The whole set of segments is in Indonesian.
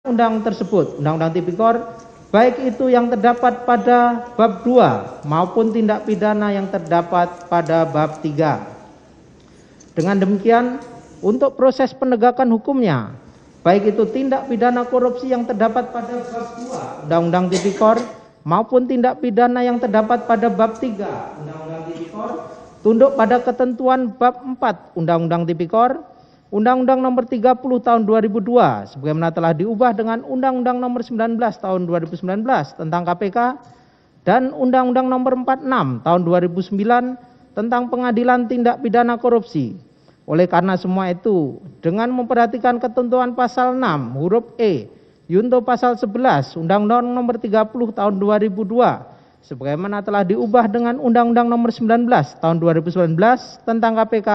undang tersebut, Undang-Undang Tipikor, baik itu yang terdapat pada bab 2 maupun tindak pidana yang terdapat pada bab 3. Dengan demikian, untuk proses penegakan hukumnya, baik itu tindak pidana korupsi yang terdapat pada bab 2 Undang-Undang Tipikor maupun tindak pidana yang terdapat pada bab 3 Undang-Undang Tipikor, tunduk pada ketentuan bab 4 Undang-Undang Tipikor, Undang-Undang Nomor 30 Tahun 2002 sebagaimana telah diubah dengan Undang-Undang Nomor 19 Tahun 2019 tentang KPK dan Undang-Undang Nomor 46 Tahun 2009 tentang Pengadilan Tindak Pidana Korupsi. Oleh karena semua itu, dengan memperhatikan ketentuan pasal 6 huruf E junto pasal 11 Undang-Undang Nomor 30 Tahun 2002 sebagaimana telah diubah dengan Undang-Undang Nomor 19 Tahun 2019 tentang KPK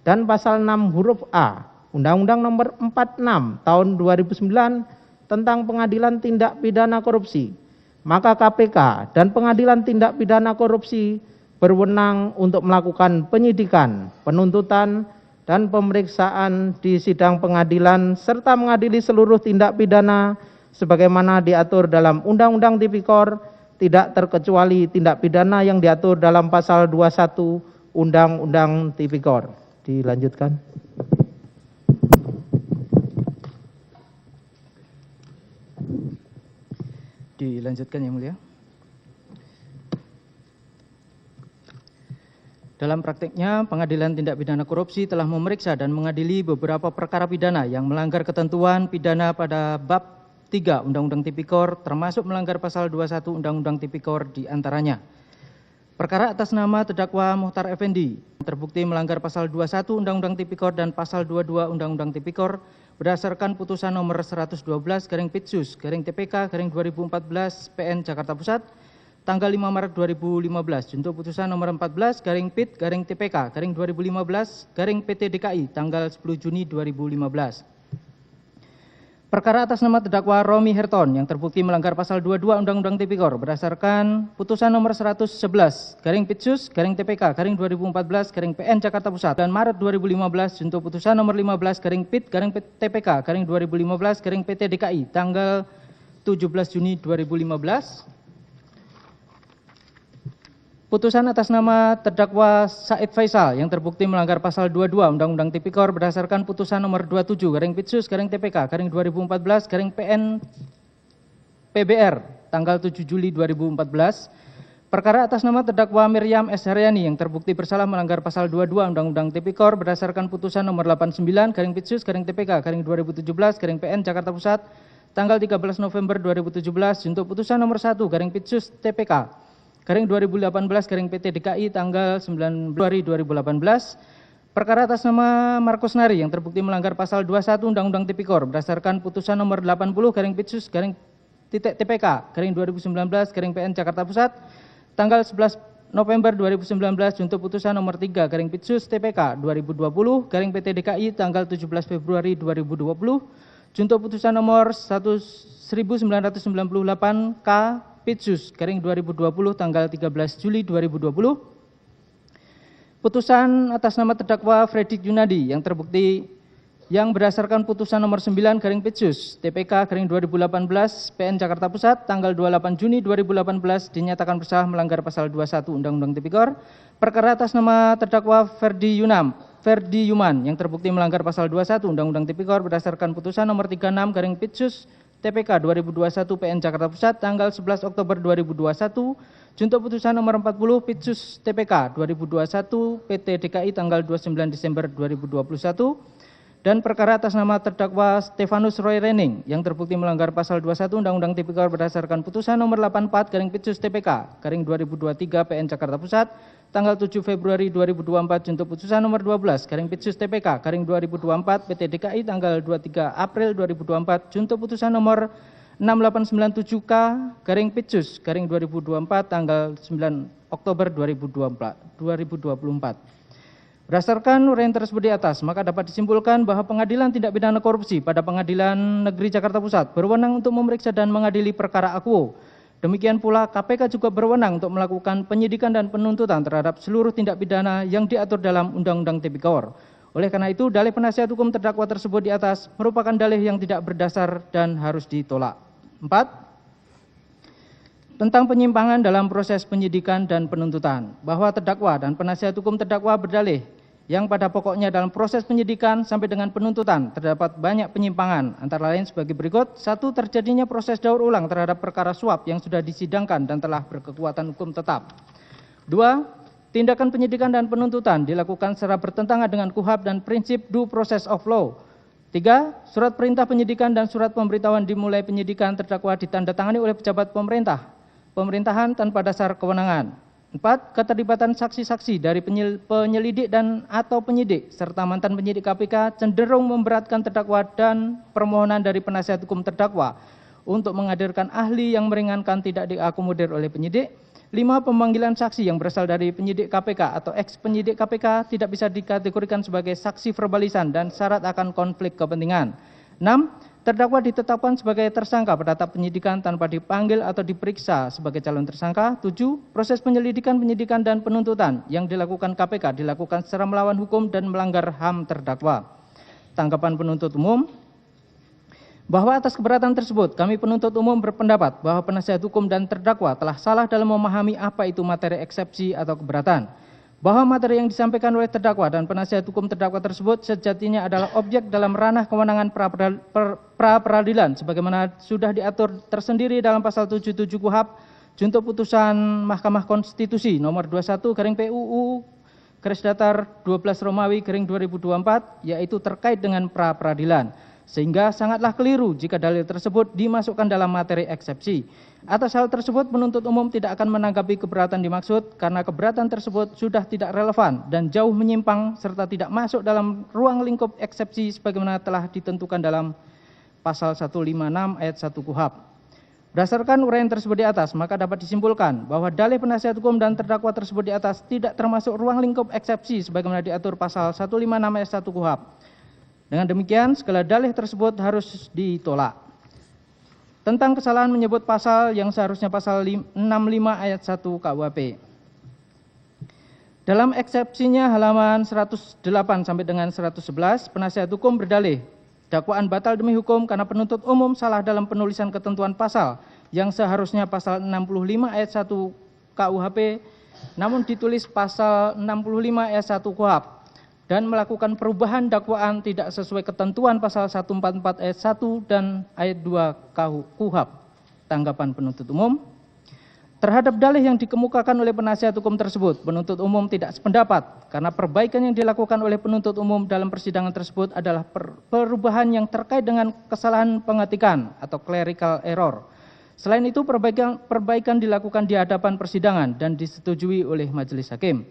dan pasal 6 huruf A Undang-Undang Nomor 46 Tahun 2009 tentang Pengadilan Tindak Pidana Korupsi, maka KPK dan Pengadilan Tindak Pidana Korupsi berwenang untuk melakukan penyidikan, penuntutan, dan pemeriksaan di sidang pengadilan serta mengadili seluruh tindak pidana sebagaimana diatur dalam Undang-Undang Tipikor, tidak terkecuali tindak pidana yang diatur dalam pasal 21 Undang-Undang Tipikor. Dilanjutkan. Dilanjutkan yang mulia. Dalam prakteknya, Pengadilan Tindak Pidana Korupsi telah memeriksa dan mengadili beberapa perkara pidana yang melanggar ketentuan pidana pada bab 3 Undang-Undang Tipikor, termasuk melanggar pasal 21 Undang-Undang Tipikor di antaranya. Perkara atas nama terdakwa Muhtar Effendi terbukti melanggar pasal 21 Undang-Undang Tipikor dan pasal 22 Undang-Undang Tipikor berdasarkan putusan nomor 112 Pitsus TPK 2014 PN Jakarta Pusat tanggal 5 Maret 2015 junto putusan nomor 14 PIT TPK 2015 PT DKI tanggal 10 Juni 2015. Perkara atas nama terdakwa Romi Herton yang terbukti melanggar pasal 22 Undang-Undang Tipikor berdasarkan putusan nomor 111 Pitsus TPK 2014 PN Jakarta Pusat dan Maret 2015 junto putusan nomor 15 PIT TPK 2015 PT DKI tanggal 17 Juni 2015. Putusan atas nama terdakwa Said Faisal yang terbukti melanggar pasal 22 Undang-Undang Tipikor berdasarkan putusan nomor 27 Pitsus TPK 2014 PN PBR tanggal 7 Juli 2014. Perkara atas nama terdakwa Miriam S. Haryani yang terbukti bersalah melanggar pasal 22 Undang-Undang Tipikor berdasarkan putusan nomor 89 Pitsus TPK 2017 PN Jakarta Pusat tanggal 13 November 2017 untuk putusan nomor 1 Pitsus TPK 2018 PT DKI tanggal 9 Februari 2018. Perkara atas nama Markus Nari yang terbukti melanggar pasal 21 Undang-Undang Tipikor berdasarkan putusan nomor 80 Pitsus TPK 2019 PN Jakarta Pusat tanggal 11 November 2019 untuk putusan nomor 3 Pitsus TPK 2020 PT DKI tanggal 17 Februari 2020 junto putusan nomor 1998 K Pitsus 2020 tanggal 13 Juli 2020. Putusan atas nama terdakwa Fredrik Yunadi yang terbukti yang berdasarkan putusan nomor 9 Pitsus TPK 2018 PN Jakarta Pusat tanggal 28 Juni 2018 dinyatakan bersalah melanggar pasal 21 Undang-Undang Tipikor. Perkara atas nama terdakwa Ferdi Yuman yang terbukti melanggar pasal 21 Undang-Undang Tipikor berdasarkan putusan nomor 36 Pitsus TPK 2021 PN Jakarta Pusat tanggal 11 Oktober 2021 junto putusan nomor 40 Pitsus TPK 2021 PT DKI tanggal 29 Desember 2021 dan perkara atas nama terdakwa Stefanus Roy Rening yang terbukti melanggar pasal 21 Undang-Undang Tipikor berdasarkan putusan nomor 84 Pitsus TPK 2023 PN Jakarta Pusat tanggal 7 Februari 2024 untuk putusan nomor 12 Pitsus TPK 2024 PT DKI tanggal 23 April 2024 junto putusan nomor 6897K Pitsus 2024 tanggal 9 Oktober 2024. Berdasarkan uraian tersebut di atas, maka dapat disimpulkan bahwa Pengadilan Tindak Pidana Korupsi pada Pengadilan Negeri Jakarta Pusat berwenang untuk memeriksa dan mengadili perkara akuo. Demikian pula KPK juga berwenang untuk melakukan penyidikan dan penuntutan terhadap seluruh tindak pidana yang diatur dalam Undang-Undang Tipikor. Oleh karena itu, dalih penasihat hukum terdakwa tersebut di atas merupakan dalih yang tidak berdasar dan harus ditolak. 4. Tentang penyimpangan dalam proses penyidikan dan penuntutan, bahwa terdakwa dan penasihat hukum terdakwa berdalih yang pada pokoknya dalam proses penyidikan sampai dengan penuntutan terdapat banyak penyimpangan, antara lain sebagai berikut. 1. Terjadinya proses daur ulang terhadap perkara suap yang sudah disidangkan dan telah berkekuatan hukum tetap. 2. Tindakan penyidikan dan penuntutan dilakukan secara bertentangan dengan KUHP dan prinsip due process of law. 3. Surat perintah penyidikan dan surat pemberitahuan dimulai penyidikan terdakwa ditandatangani oleh pejabat pemerintahan tanpa dasar kewenangan. 4. Keterlibatan saksi-saksi dari penyelidik dan atau penyidik serta mantan penyidik KPK cenderung memberatkan terdakwa dan permohonan dari penasihat hukum terdakwa untuk menghadirkan ahli yang meringankan tidak diakomodir oleh penyidik. 5. Pemanggilan saksi yang berasal dari penyidik KPK atau ex-penyidik KPK tidak bisa dikategorikan sebagai saksi verbalisan dan syarat akan konflik kepentingan. 6. Terdakwa ditetapkan sebagai tersangka pada tahap penyidikan tanpa dipanggil atau diperiksa sebagai calon tersangka. 7. Proses penyelidikan, penyidikan, dan penuntutan yang dilakukan KPK dilakukan secara melawan hukum dan melanggar HAM terdakwa. Tanggapan penuntut umum, bahwa atas keberatan tersebut, kami penuntut umum berpendapat bahwa penasihat hukum dan terdakwa telah salah dalam memahami apa itu materi eksepsi atau keberatan. Bahwa materi yang disampaikan oleh terdakwa dan penasihat hukum terdakwa tersebut sejatinya adalah objek dalam ranah kewenangan pra-peradilan sebagaimana sudah diatur tersendiri dalam pasal 77 KUHP junto putusan Mahkamah Konstitusi nomor 21/PUU/12 yaitu terkait dengan pra-peradilan. Sehingga sangatlah keliru jika dalil tersebut dimasukkan dalam materi eksepsi. Atas hal tersebut, penuntut umum tidak akan menanggapi keberatan dimaksud karena keberatan tersebut sudah tidak relevan dan jauh menyimpang serta tidak masuk dalam ruang lingkup eksepsi sebagaimana telah ditentukan dalam pasal 156 ayat 1 KUHP. Berdasarkan uraian tersebut di atas, maka dapat disimpulkan bahwa dalih penasihat hukum dan terdakwa tersebut di atas tidak termasuk ruang lingkup eksepsi sebagaimana diatur pasal 156 ayat 1 KUHP. Dengan demikian, segala dalih tersebut harus ditolak. Tentang kesalahan menyebut pasal yang seharusnya pasal 65 ayat 1 KUHP. Dalam eksepsinya halaman 108 sampai dengan 111, penasihat hukum berdalih dakwaan batal demi hukum karena penuntut umum salah dalam penulisan ketentuan pasal yang seharusnya pasal 65 ayat 1 KUHP, namun ditulis pasal 65 ayat 1 KUHP. Dan melakukan perubahan dakwaan tidak sesuai ketentuan pasal 144 ayat 1 dan ayat 2 KUHP. Tanggapan penuntut umum, terhadap dalih yang dikemukakan oleh penasihat hukum tersebut, penuntut umum tidak sependapat karena perbaikan yang dilakukan oleh penuntut umum dalam persidangan tersebut adalah perubahan yang terkait dengan kesalahan pengetikan atau clerical error. Selain itu, perbaikan dilakukan di hadapan persidangan dan disetujui oleh majelis hakim.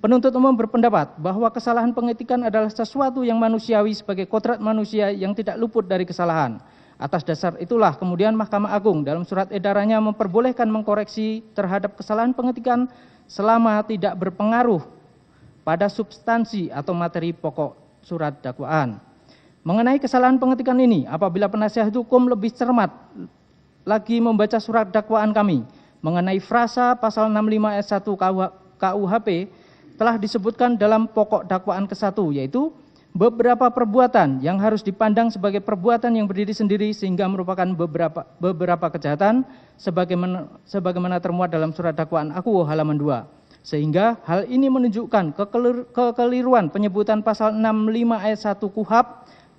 Penuntut umum berpendapat bahwa kesalahan pengetikan adalah sesuatu yang manusiawi sebagai kodrat manusia yang tidak luput dari kesalahan. Atas dasar itulah kemudian Mahkamah Agung dalam surat edarannya memperbolehkan mengkoreksi terhadap kesalahan pengetikan selama tidak berpengaruh pada substansi atau materi pokok surat dakwaan. Mengenai kesalahan pengetikan ini, apabila penasihat hukum lebih cermat lagi membaca surat dakwaan kami mengenai frasa pasal 65 ayat 1 KUHP, telah disebutkan dalam pokok dakwaan ke-1, yaitu beberapa perbuatan yang harus dipandang sebagai perbuatan yang berdiri sendiri sehingga merupakan beberapa kejahatan sebagaimana termuat dalam surat dakwaan aku halaman 2. Sehingga hal ini menunjukkan kekeliruan penyebutan pasal 65 ayat 1 KUHP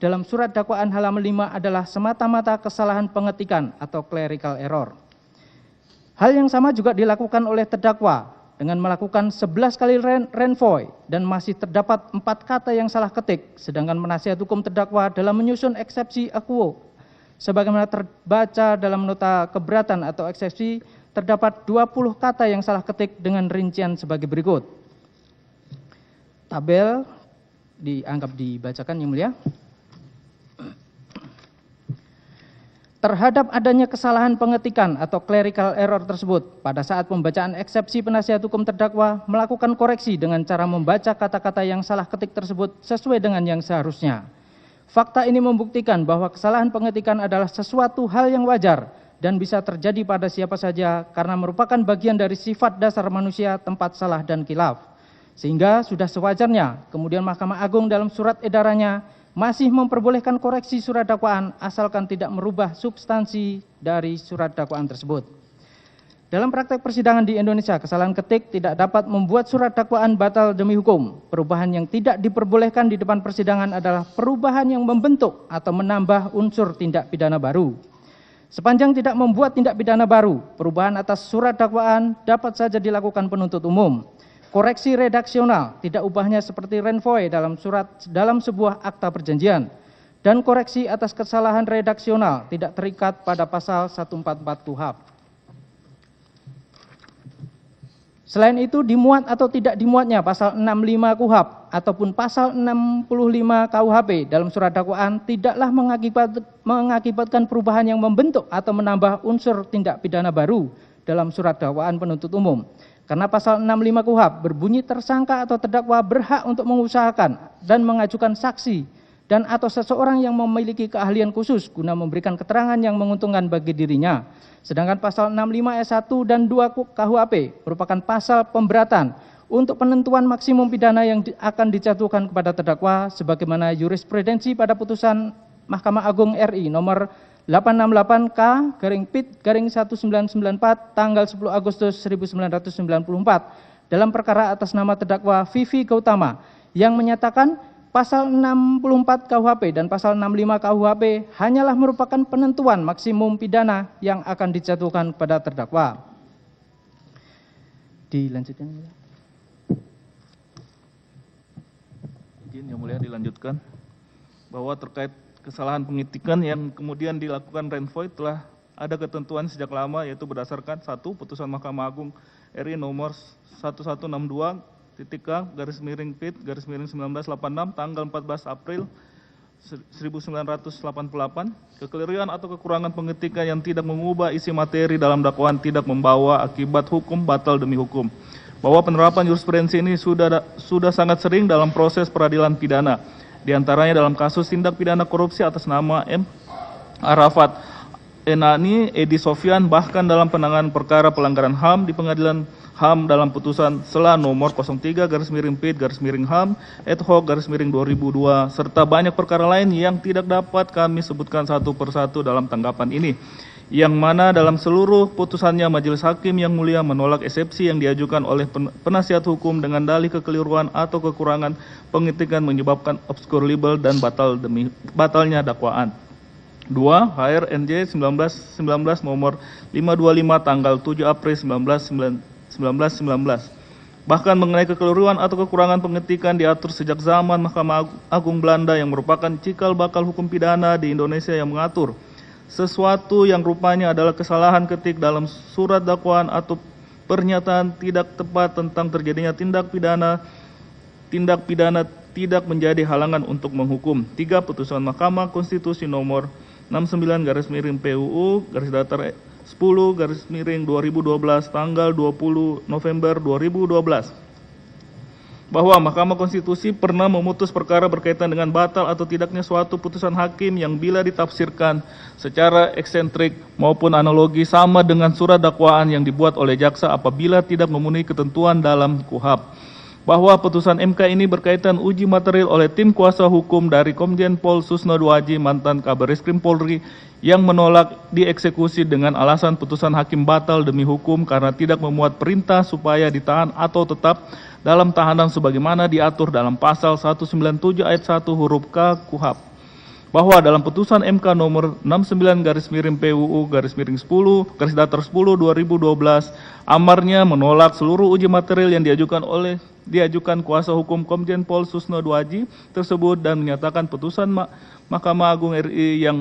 dalam surat dakwaan halaman 5 adalah semata-mata kesalahan pengetikan atau clerical error. Hal yang sama juga dilakukan oleh terdakwa dengan melakukan 11 kali renvoy dan masih terdapat 4 kata yang salah ketik, sedangkan penasihat hukum terdakwa dalam menyusun eksepsi akuo sebagaimana terbaca dalam nota keberatan atau eksepsi terdapat 20 kata yang salah ketik dengan rincian sebagai berikut. Tabel dianggap dibacakan yang mulia. Terhadap adanya kesalahan pengetikan atau clerical error tersebut, pada saat pembacaan eksepsi penasihat hukum terdakwa melakukan koreksi dengan cara membaca kata-kata yang salah ketik tersebut sesuai dengan yang seharusnya. Fakta ini membuktikan bahwa kesalahan pengetikan adalah sesuatu hal yang wajar dan bisa terjadi pada siapa saja karena merupakan bagian dari sifat dasar manusia tempat salah dan khilaf. Sehingga sudah sewajarnya kemudian Mahkamah Agung dalam surat edarannya masih memperbolehkan koreksi surat dakwaan asalkan tidak merubah substansi dari surat dakwaan tersebut. Dalam praktek persidangan di Indonesia, kesalahan ketik tidak dapat membuat surat dakwaan batal demi hukum. Perubahan yang tidak diperbolehkan di depan persidangan adalah perubahan yang membentuk atau menambah unsur tindak pidana baru. Sepanjang tidak membuat tindak pidana baru, perubahan atas surat dakwaan dapat saja dilakukan penuntut umum. Koreksi redaksional tidak ubahnya seperti renvoi dalam sebuah akta perjanjian. Dan koreksi atas kesalahan redaksional tidak terikat pada pasal 144 KUHP. Selain itu, dimuat atau tidak dimuatnya pasal 65 KUHP ataupun pasal 65 KUHP dalam surat dakwaan tidaklah mengakibatkan perubahan yang membentuk atau menambah unsur tindak pidana baru dalam surat dakwaan penuntut umum. Karena pasal 65 KUHP berbunyi tersangka atau terdakwa berhak untuk mengusahakan dan mengajukan saksi dan atau seseorang yang memiliki keahlian khusus guna memberikan keterangan yang menguntungkan bagi dirinya. Sedangkan pasal 65 ayat 1 dan 2 KUHP merupakan pasal pemberatan untuk penentuan maksimum pidana yang akan dijatuhkan kepada terdakwa sebagaimana jurisprudensi pada putusan Mahkamah Agung RI nomor 868K/PIT/1994 tanggal 10 Agustus 1994 dalam perkara atas nama terdakwa Vivi Gautama yang menyatakan pasal 64 KUHP dan pasal 65 KUHP hanyalah merupakan penentuan maksimum pidana yang akan dijatuhkan kepada terdakwa. Dilanjutkan. Izin Yang Mulia dilanjutkan bahwa terkait kesalahan pengetikan yang kemudian dilakukan renvoi telah ada ketentuan sejak lama, yaitu berdasarkan 1. Putusan Mahkamah Agung RI nomor 1162/PIT/1986 tanggal 14 April 1988, kekeliruan atau kekurangan pengetikan yang tidak mengubah isi materi dalam dakwaan tidak membawa akibat hukum batal demi hukum. Bahwa penerapan jurisprudensi ini sudah sangat sering dalam proses peradilan pidana, di antaranya dalam kasus tindak pidana korupsi atas nama M. Arafat Enani Edi Sofyan, bahkan dalam penanganan perkara pelanggaran HAM di Pengadilan HAM dalam putusan Sela nomor 03/PIT/HAM ad hoc /2002 serta banyak perkara lain yang tidak dapat kami sebutkan satu persatu dalam tanggapan ini, yang mana dalam seluruh putusannya Majelis Hakim yang mulia menolak eksepsi yang diajukan oleh penasihat hukum dengan dalih kekeliruan atau kekurangan pengetikan menyebabkan obscure libel dan batalnya dakwaan. 2. HRNJ 1919 nomor 525 tanggal 7 April 1919. Bahkan mengenai kekeliruan atau kekurangan pengetikan diatur sejak zaman Mahkamah Agung Belanda yang merupakan cikal bakal hukum pidana di Indonesia yang mengatur sesuatu yang rupanya adalah kesalahan ketik dalam surat dakwaan atau pernyataan tidak tepat tentang terjadinya tindak pidana tidak menjadi halangan untuk menghukum. 3. Putusan Mahkamah Konstitusi nomor 69/PUU/10/2012 tanggal 20 November 2012 bahwa Mahkamah Konstitusi pernah memutus perkara berkaitan dengan batal atau tidaknya suatu putusan hakim yang bila ditafsirkan secara eksentrik maupun analogi sama dengan surat dakwaan yang dibuat oleh jaksa apabila tidak memenuhi ketentuan dalam KUHP. Bahwa putusan MK ini berkaitan uji material oleh tim kuasa hukum dari Komjen Pol Susno Duaji mantan Kabareskrim Polri yang menolak dieksekusi dengan alasan putusan hakim batal demi hukum karena tidak memuat perintah supaya ditahan atau tetap dalam tahanan sebagaimana diatur dalam pasal 197 ayat 1 huruf K KUHP. Bahwa dalam putusan MK nomor 69/PUU/10/2012 amarnya menolak seluruh uji material yang diajukan kuasa hukum Komjen Pol Susno Duaji tersebut dan menyatakan putusan Mahkamah Agung RI yang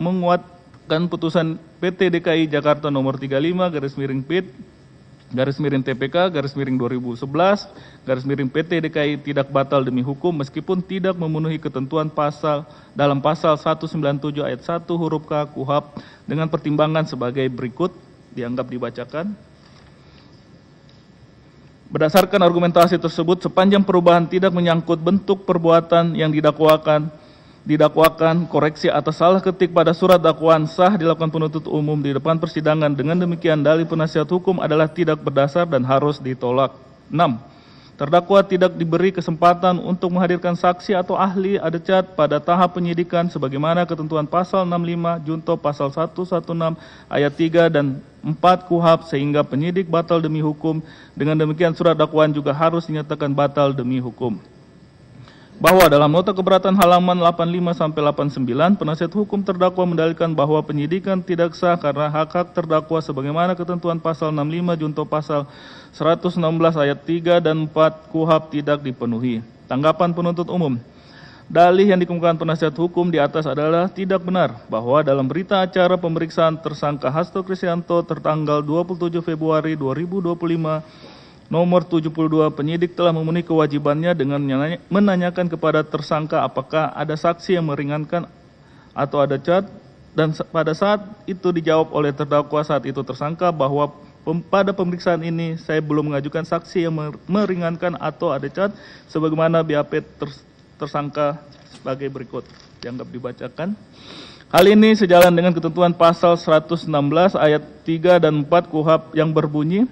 menguatkan putusan PT DKI Jakarta nomor 35/PIT/TPK/2011/PT DKI tidak batal demi hukum meskipun tidak memenuhi ketentuan dalam pasal 197 ayat 1 huruf K KUHP dengan pertimbangan sebagai berikut dianggap dibacakan. Berdasarkan argumentasi tersebut, sepanjang perubahan tidak menyangkut bentuk perbuatan yang didakwakan, koreksi atas salah ketik pada surat dakwaan sah dilakukan penuntut umum di depan persidangan. Dengan demikian, dalil penasihat hukum adalah tidak berdasar dan harus ditolak. 6. terdakwa tidak diberi kesempatan untuk menghadirkan saksi atau ahli adecat pada tahap penyidikan sebagaimana ketentuan pasal 65 junto pasal 116 ayat 3 dan 4 KUHP sehingga penyidik batal demi hukum. Dengan demikian surat dakwaan juga harus dinyatakan batal demi hukum. Bahwa dalam nota keberatan halaman 85 sampai 89 penasihat hukum terdakwa mendalilkan bahwa penyidikan tidak sah karena hak-hak terdakwa sebagaimana ketentuan pasal 65 junto pasal 116 ayat 3 dan 4 KUHP tidak dipenuhi. Tanggapan penuntut umum. Dalih yang dikemukakan penasihat hukum di atas adalah tidak benar bahwa dalam berita acara pemeriksaan tersangka Hasto Kristianto tertanggal 27 Februari 2025 nomor 72 penyidik telah memenuhi kewajibannya dengan menanyakan kepada tersangka apakah ada saksi yang meringankan atau ada cat, dan pada saat itu dijawab oleh terdakwa saat itu tersangka bahwa pada pemeriksaan ini saya belum mengajukan saksi yang meringankan atau ada cat sebagaimana BAP tersangka sebagai berikut. Dianggap dibacakan. Hal ini sejalan dengan ketentuan pasal 116 ayat 3 dan 4 KUHP yang berbunyi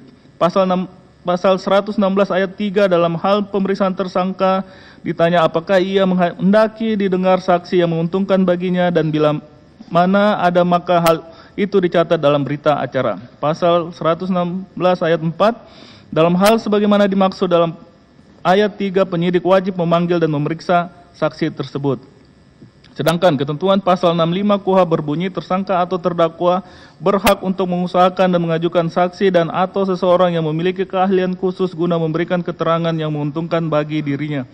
Pasal 116 ayat 3 dalam hal pemeriksaan tersangka ditanya apakah ia menghendaki didengar saksi yang menguntungkan baginya dan bila mana ada maka hal itu dicatat dalam berita acara. Pasal 116 ayat 4 dalam hal sebagaimana dimaksud dalam ayat 3 penyidik wajib memanggil dan memeriksa saksi tersebut. Sedangkan ketentuan pasal 65 KUHP berbunyi tersangka atau terdakwa berhak untuk mengusahakan dan mengajukan saksi dan atau seseorang yang memiliki keahlian khusus guna memberikan keterangan yang menguntungkan bagi dirinya.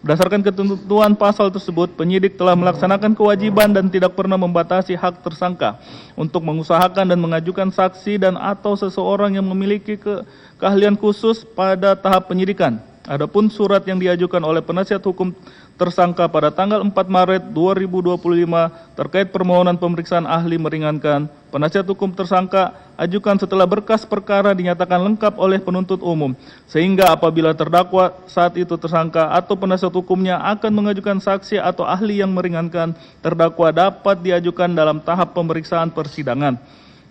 Berdasarkan ketentuan pasal tersebut, penyidik telah melaksanakan kewajiban dan tidak pernah membatasi hak tersangka untuk mengusahakan dan mengajukan saksi dan atau seseorang yang memiliki keahlian khusus pada tahap penyidikan. Adapun surat yang diajukan oleh penasihat hukum tersangka pada tanggal 4 Maret 2025 terkait permohonan pemeriksaan ahli meringankan, penasihat hukum tersangka ajukan setelah berkas perkara dinyatakan lengkap oleh penuntut umum, sehingga apabila terdakwa saat itu tersangka atau penasihat hukumnya akan mengajukan saksi atau ahli yang meringankan, terdakwa dapat diajukan dalam tahap pemeriksaan persidangan.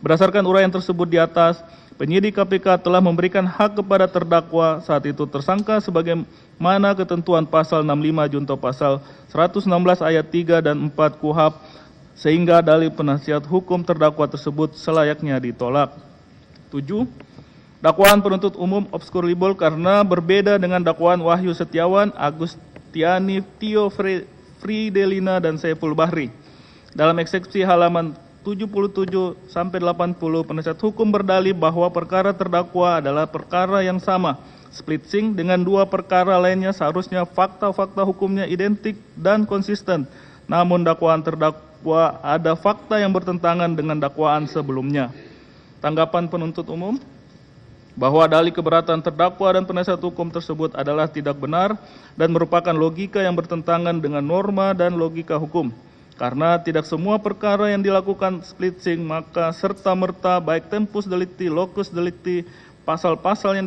Berdasarkan uraian tersebut di atas, penyidik KPK telah memberikan hak kepada terdakwa saat itu tersangka sebagaimana ketentuan pasal 65 junto pasal 116 ayat 3 dan 4 KUHP sehingga dalil penasihat hukum terdakwa tersebut selayaknya ditolak. 7. Dakwaan penuntut umum obskur libel karena berbeda dengan dakwaan Wahyu Setiawan, Agustiani, Tio Fridelina dan Saiful Bahri. Dalam eksepsi halaman 77 sampai 80 penasihat hukum berdalih bahwa perkara terdakwa adalah perkara yang sama, split sing dengan dua perkara lainnya seharusnya fakta-fakta hukumnya identik dan konsisten. Namun dakwaan terdakwa ada fakta yang bertentangan dengan dakwaan sebelumnya. Tanggapan penuntut umum bahwa dalih keberatan terdakwa dan penasihat hukum tersebut adalah tidak benar dan merupakan logika yang bertentangan dengan norma dan logika hukum. Karena tidak semua perkara yang dilakukan splitsing maka serta-merta baik tempus delicti, locus delicti, pasal-pasal yang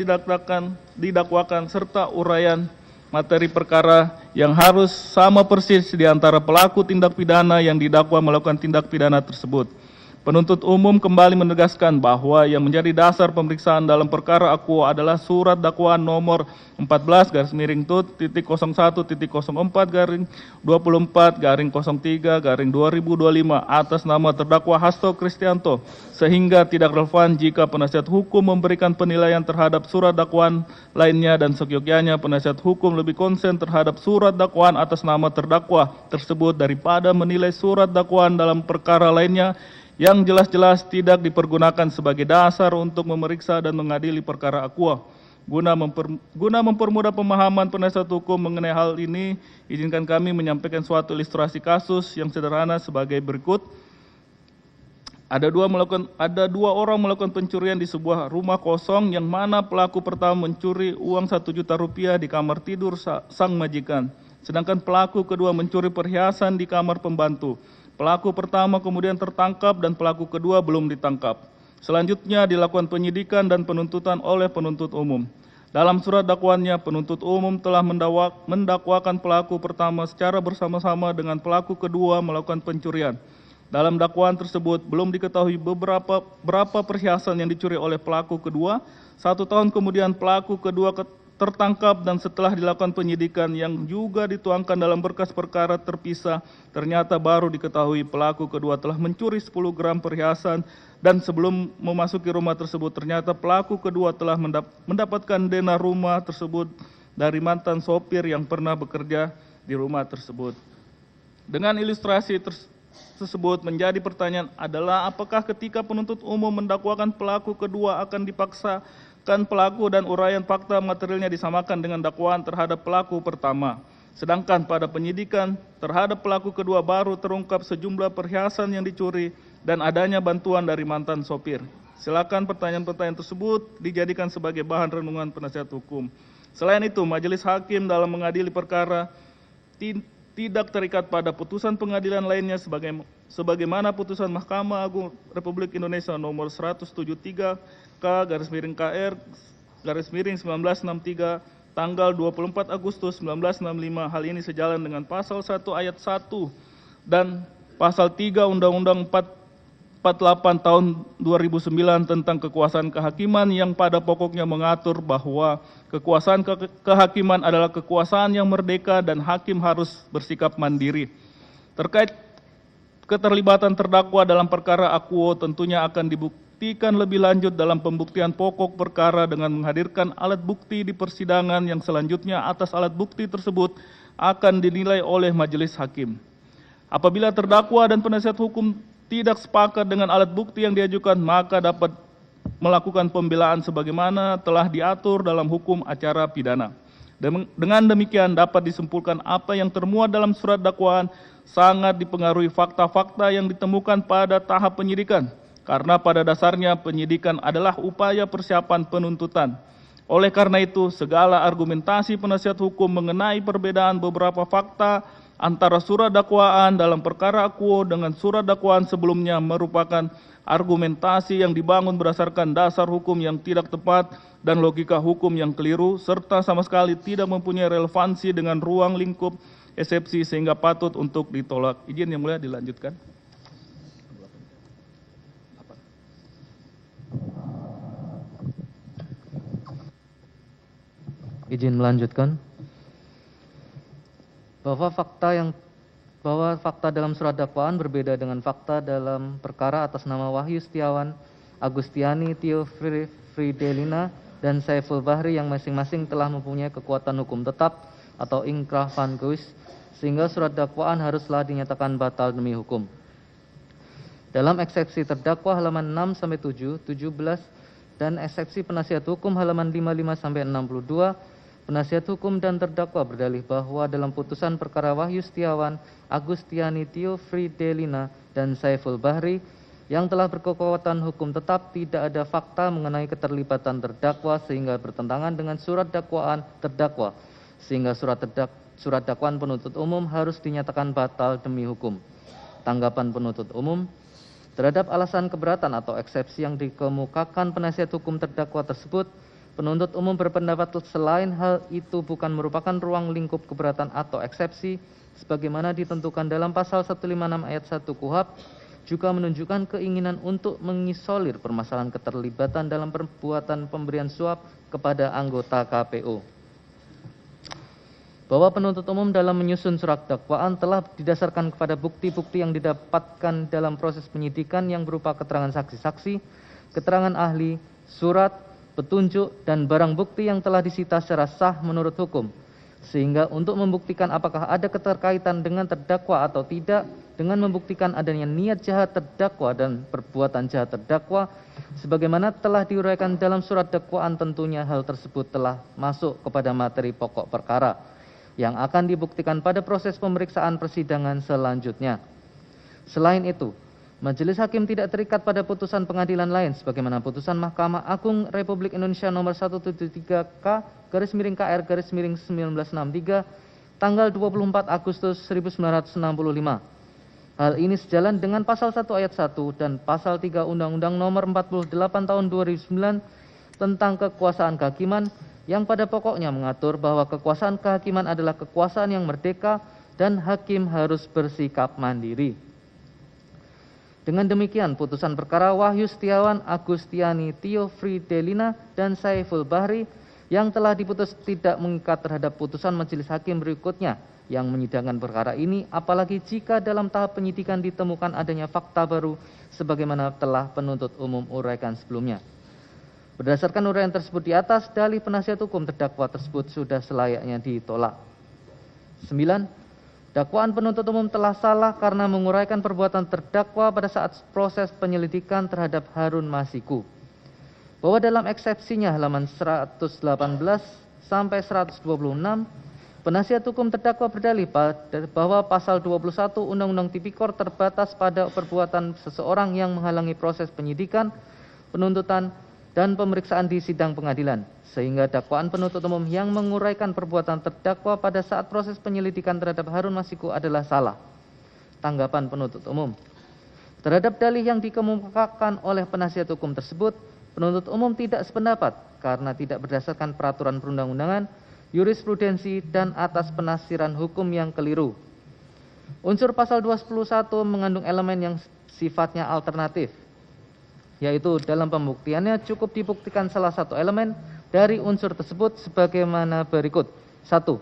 didakwakan serta uraian materi perkara yang harus sama persis di antara pelaku tindak pidana yang didakwa melakukan tindak pidana tersebut. Penuntut umum kembali menegaskan bahwa yang menjadi dasar pemeriksaan dalam perkara akuo adalah surat dakwaan nomor 14-01.04-24-03-03-2025 atas nama terdakwa Hasto Kristianto sehingga tidak relevan jika penasihat hukum memberikan penilaian terhadap surat dakwaan lainnya dan seyogyanya penasihat hukum lebih konsen terhadap surat dakwaan atas nama terdakwa tersebut daripada menilai surat dakwaan dalam perkara lainnya yang jelas-jelas tidak dipergunakan sebagai dasar untuk memeriksa dan mengadili perkara akuo. Guna mempermudah pemahaman penasihat hukum mengenai hal ini, izinkan kami menyampaikan suatu ilustrasi kasus yang sederhana sebagai berikut. Ada dua orang melakukan pencurian di sebuah rumah kosong yang mana pelaku pertama mencuri uang 1 juta rupiah di kamar tidur sang majikan. Sedangkan pelaku kedua mencuri perhiasan di kamar pembantu. Pelaku pertama kemudian tertangkap dan pelaku kedua belum ditangkap. Selanjutnya dilakukan penyidikan dan penuntutan oleh penuntut umum. Dalam surat dakwaannya, penuntut umum telah mendakwakan pelaku pertama secara bersama-sama dengan pelaku kedua melakukan pencurian. Dalam dakwaan tersebut belum diketahui berapa perhiasan yang dicuri oleh pelaku kedua. 1 tahun kemudian pelaku kedua tertangkap dan setelah dilakukan penyidikan yang juga dituangkan dalam berkas perkara terpisah, ternyata baru diketahui pelaku kedua telah mencuri 10 gram perhiasan dan sebelum memasuki rumah tersebut ternyata pelaku kedua telah mendapatkan dana rumah tersebut dari mantan sopir yang pernah bekerja di rumah tersebut. Dengan ilustrasi tersebut menjadi pertanyaan adalah apakah ketika penuntut umum mendakwakan pelaku kedua akan dipaksakan pelaku dan uraian fakta materialnya disamakan dengan dakwaan terhadap pelaku pertama. Sedangkan pada penyidikan terhadap pelaku kedua baru terungkap sejumlah perhiasan yang dicuri dan adanya bantuan dari mantan sopir. Silakan pertanyaan-pertanyaan tersebut dijadikan sebagai bahan renungan penasihat hukum. Selain itu, majelis hakim dalam mengadili perkara tidak terikat pada putusan pengadilan lainnya sebagaimana putusan Mahkamah Agung Republik Indonesia nomor 173 K/KR/1963 tanggal 24 Agustus 1965. Hal ini sejalan dengan pasal 1 ayat 1 dan pasal 3 Undang-Undang 48 tahun 2009 tentang kekuasaan kehakiman yang pada pokoknya mengatur bahwa kekuasaan kehakiman adalah kekuasaan yang merdeka dan hakim harus bersikap mandiri. Terkait keterlibatan terdakwa dalam perkara akuo tentunya akan dibuktikan lebih lanjut dalam pembuktian pokok perkara dengan menghadirkan alat bukti di persidangan yang selanjutnya atas alat bukti tersebut akan dinilai oleh majelis hakim. Apabila terdakwa dan penasihat hukum tidak sepakat dengan alat bukti yang diajukan, maka dapat melakukan pembelaan sebagaimana telah diatur dalam hukum acara pidana. Dengan demikian dapat disimpulkan apa yang termuat dalam surat dakwaan sangat dipengaruhi fakta-fakta yang ditemukan pada tahap penyidikan, karena pada dasarnya penyidikan adalah upaya persiapan penuntutan. Oleh karena itu, segala argumentasi penasihat hukum mengenai perbedaan beberapa fakta antara surat dakwaan dalam perkara akuo dengan surat dakwaan sebelumnya merupakan argumentasi yang dibangun berdasarkan dasar hukum yang tidak tepat dan logika hukum yang keliru, serta sama sekali tidak mempunyai relevansi dengan ruang lingkup eksepsi sehingga patut untuk ditolak. Izin yang mulia dilanjutkan. Izin melanjutkan. Bahwa fakta dalam surat dakwaan berbeda dengan fakta dalam perkara atas nama Wahyu Setiawan, Agustiani Tio Fridelina, dan Saiful Bahri yang masing-masing telah mempunyai kekuatan hukum tetap atau ingkrah van geus, sehingga surat dakwaan haruslah dinyatakan batal demi hukum. Dalam eksepsi terdakwa halaman 6-7, 17, dan eksepsi penasihat hukum halaman 55-62, penasihat hukum dan terdakwa berdalih bahwa dalam putusan perkara Wahyu Setiawan, Agustiani Tio Fridelina, dan Saiful Bahri yang telah berkekuatan hukum tetap tidak ada fakta mengenai keterlibatan terdakwa sehingga bertentangan dengan surat dakwaan terdakwa, sehingga surat dakwaan penuntut umum harus dinyatakan batal demi hukum. Tanggapan penuntut umum terhadap alasan keberatan atau eksepsi yang dikemukakan penasihat hukum terdakwa tersebut, penuntut umum berpendapat selain hal itu bukan merupakan ruang lingkup keberatan atau eksepsi sebagaimana ditentukan dalam pasal 156 ayat 1 KUHP, juga menunjukkan keinginan untuk mengisolir permasalahan keterlibatan dalam perbuatan pemberian suap kepada anggota KPU. Bahwa penuntut umum dalam menyusun surat dakwaan telah didasarkan kepada bukti-bukti yang didapatkan dalam proses penyidikan yang berupa keterangan saksi-saksi, keterangan ahli, surat, petunjuk, dan barang bukti yang telah disita secara sah menurut hukum. Sehingga untuk membuktikan apakah ada keterkaitan dengan terdakwa atau tidak, dengan membuktikan adanya niat jahat terdakwa dan perbuatan jahat terdakwa, sebagaimana telah diuraikan dalam surat dakwaan, tentunya hal tersebut telah masuk kepada materi pokok perkara yang akan dibuktikan pada proses pemeriksaan persidangan selanjutnya. Selain itu, majelis hakim tidak terikat pada putusan pengadilan lain sebagaimana putusan Mahkamah Agung Republik Indonesia nomor 173K/KR/1963 tanggal 24 Agustus 1965. Hal ini sejalan dengan pasal 1 ayat 1 dan pasal 3 Undang-Undang nomor 48 tahun 2009 tentang kekuasaan kehakiman yang pada pokoknya mengatur bahwa kekuasaan kehakiman adalah kekuasaan yang merdeka dan hakim harus bersikap mandiri. Dengan demikian, putusan perkara Wahyu Setiawan, Agustiani Tio Fridelina, dan Saiful Bahri yang telah diputus tidak mengikat terhadap putusan majelis hakim berikutnya yang menyidangkan perkara ini, apalagi jika dalam tahap penyidikan ditemukan adanya fakta baru sebagaimana telah penuntut umum uraikan sebelumnya. Berdasarkan uraian tersebut di atas, dalih penasihat hukum terdakwa tersebut sudah selayaknya ditolak. 9. Dakwaan penuntut umum telah salah karena menguraikan perbuatan terdakwa pada saat proses penyelidikan terhadap Harun Masiku. Bahwa dalam eksepsinya halaman 118 sampai 126, penasihat hukum terdakwa berdalih bahwa pasal 21 Undang-Undang Tipikor terbatas pada perbuatan seseorang yang menghalangi proses penyidikan, penuntutan, dan pemeriksaan di sidang pengadilan, sehingga dakwaan penuntut umum yang menguraikan perbuatan terdakwa pada saat proses penyelidikan terhadap Harun Masiku adalah salah. Tanggapan penuntut umum terhadap dalih yang dikemukakan oleh penasihat hukum tersebut, penuntut umum tidak sependapat karena tidak berdasarkan peraturan perundang-undangan, jurisprudensi, dan atas penafsiran hukum yang keliru. Unsur pasal 211 mengandung elemen yang sifatnya alternatif, yaitu dalam pembuktiannya cukup dibuktikan salah satu elemen dari unsur tersebut sebagaimana berikut. 1.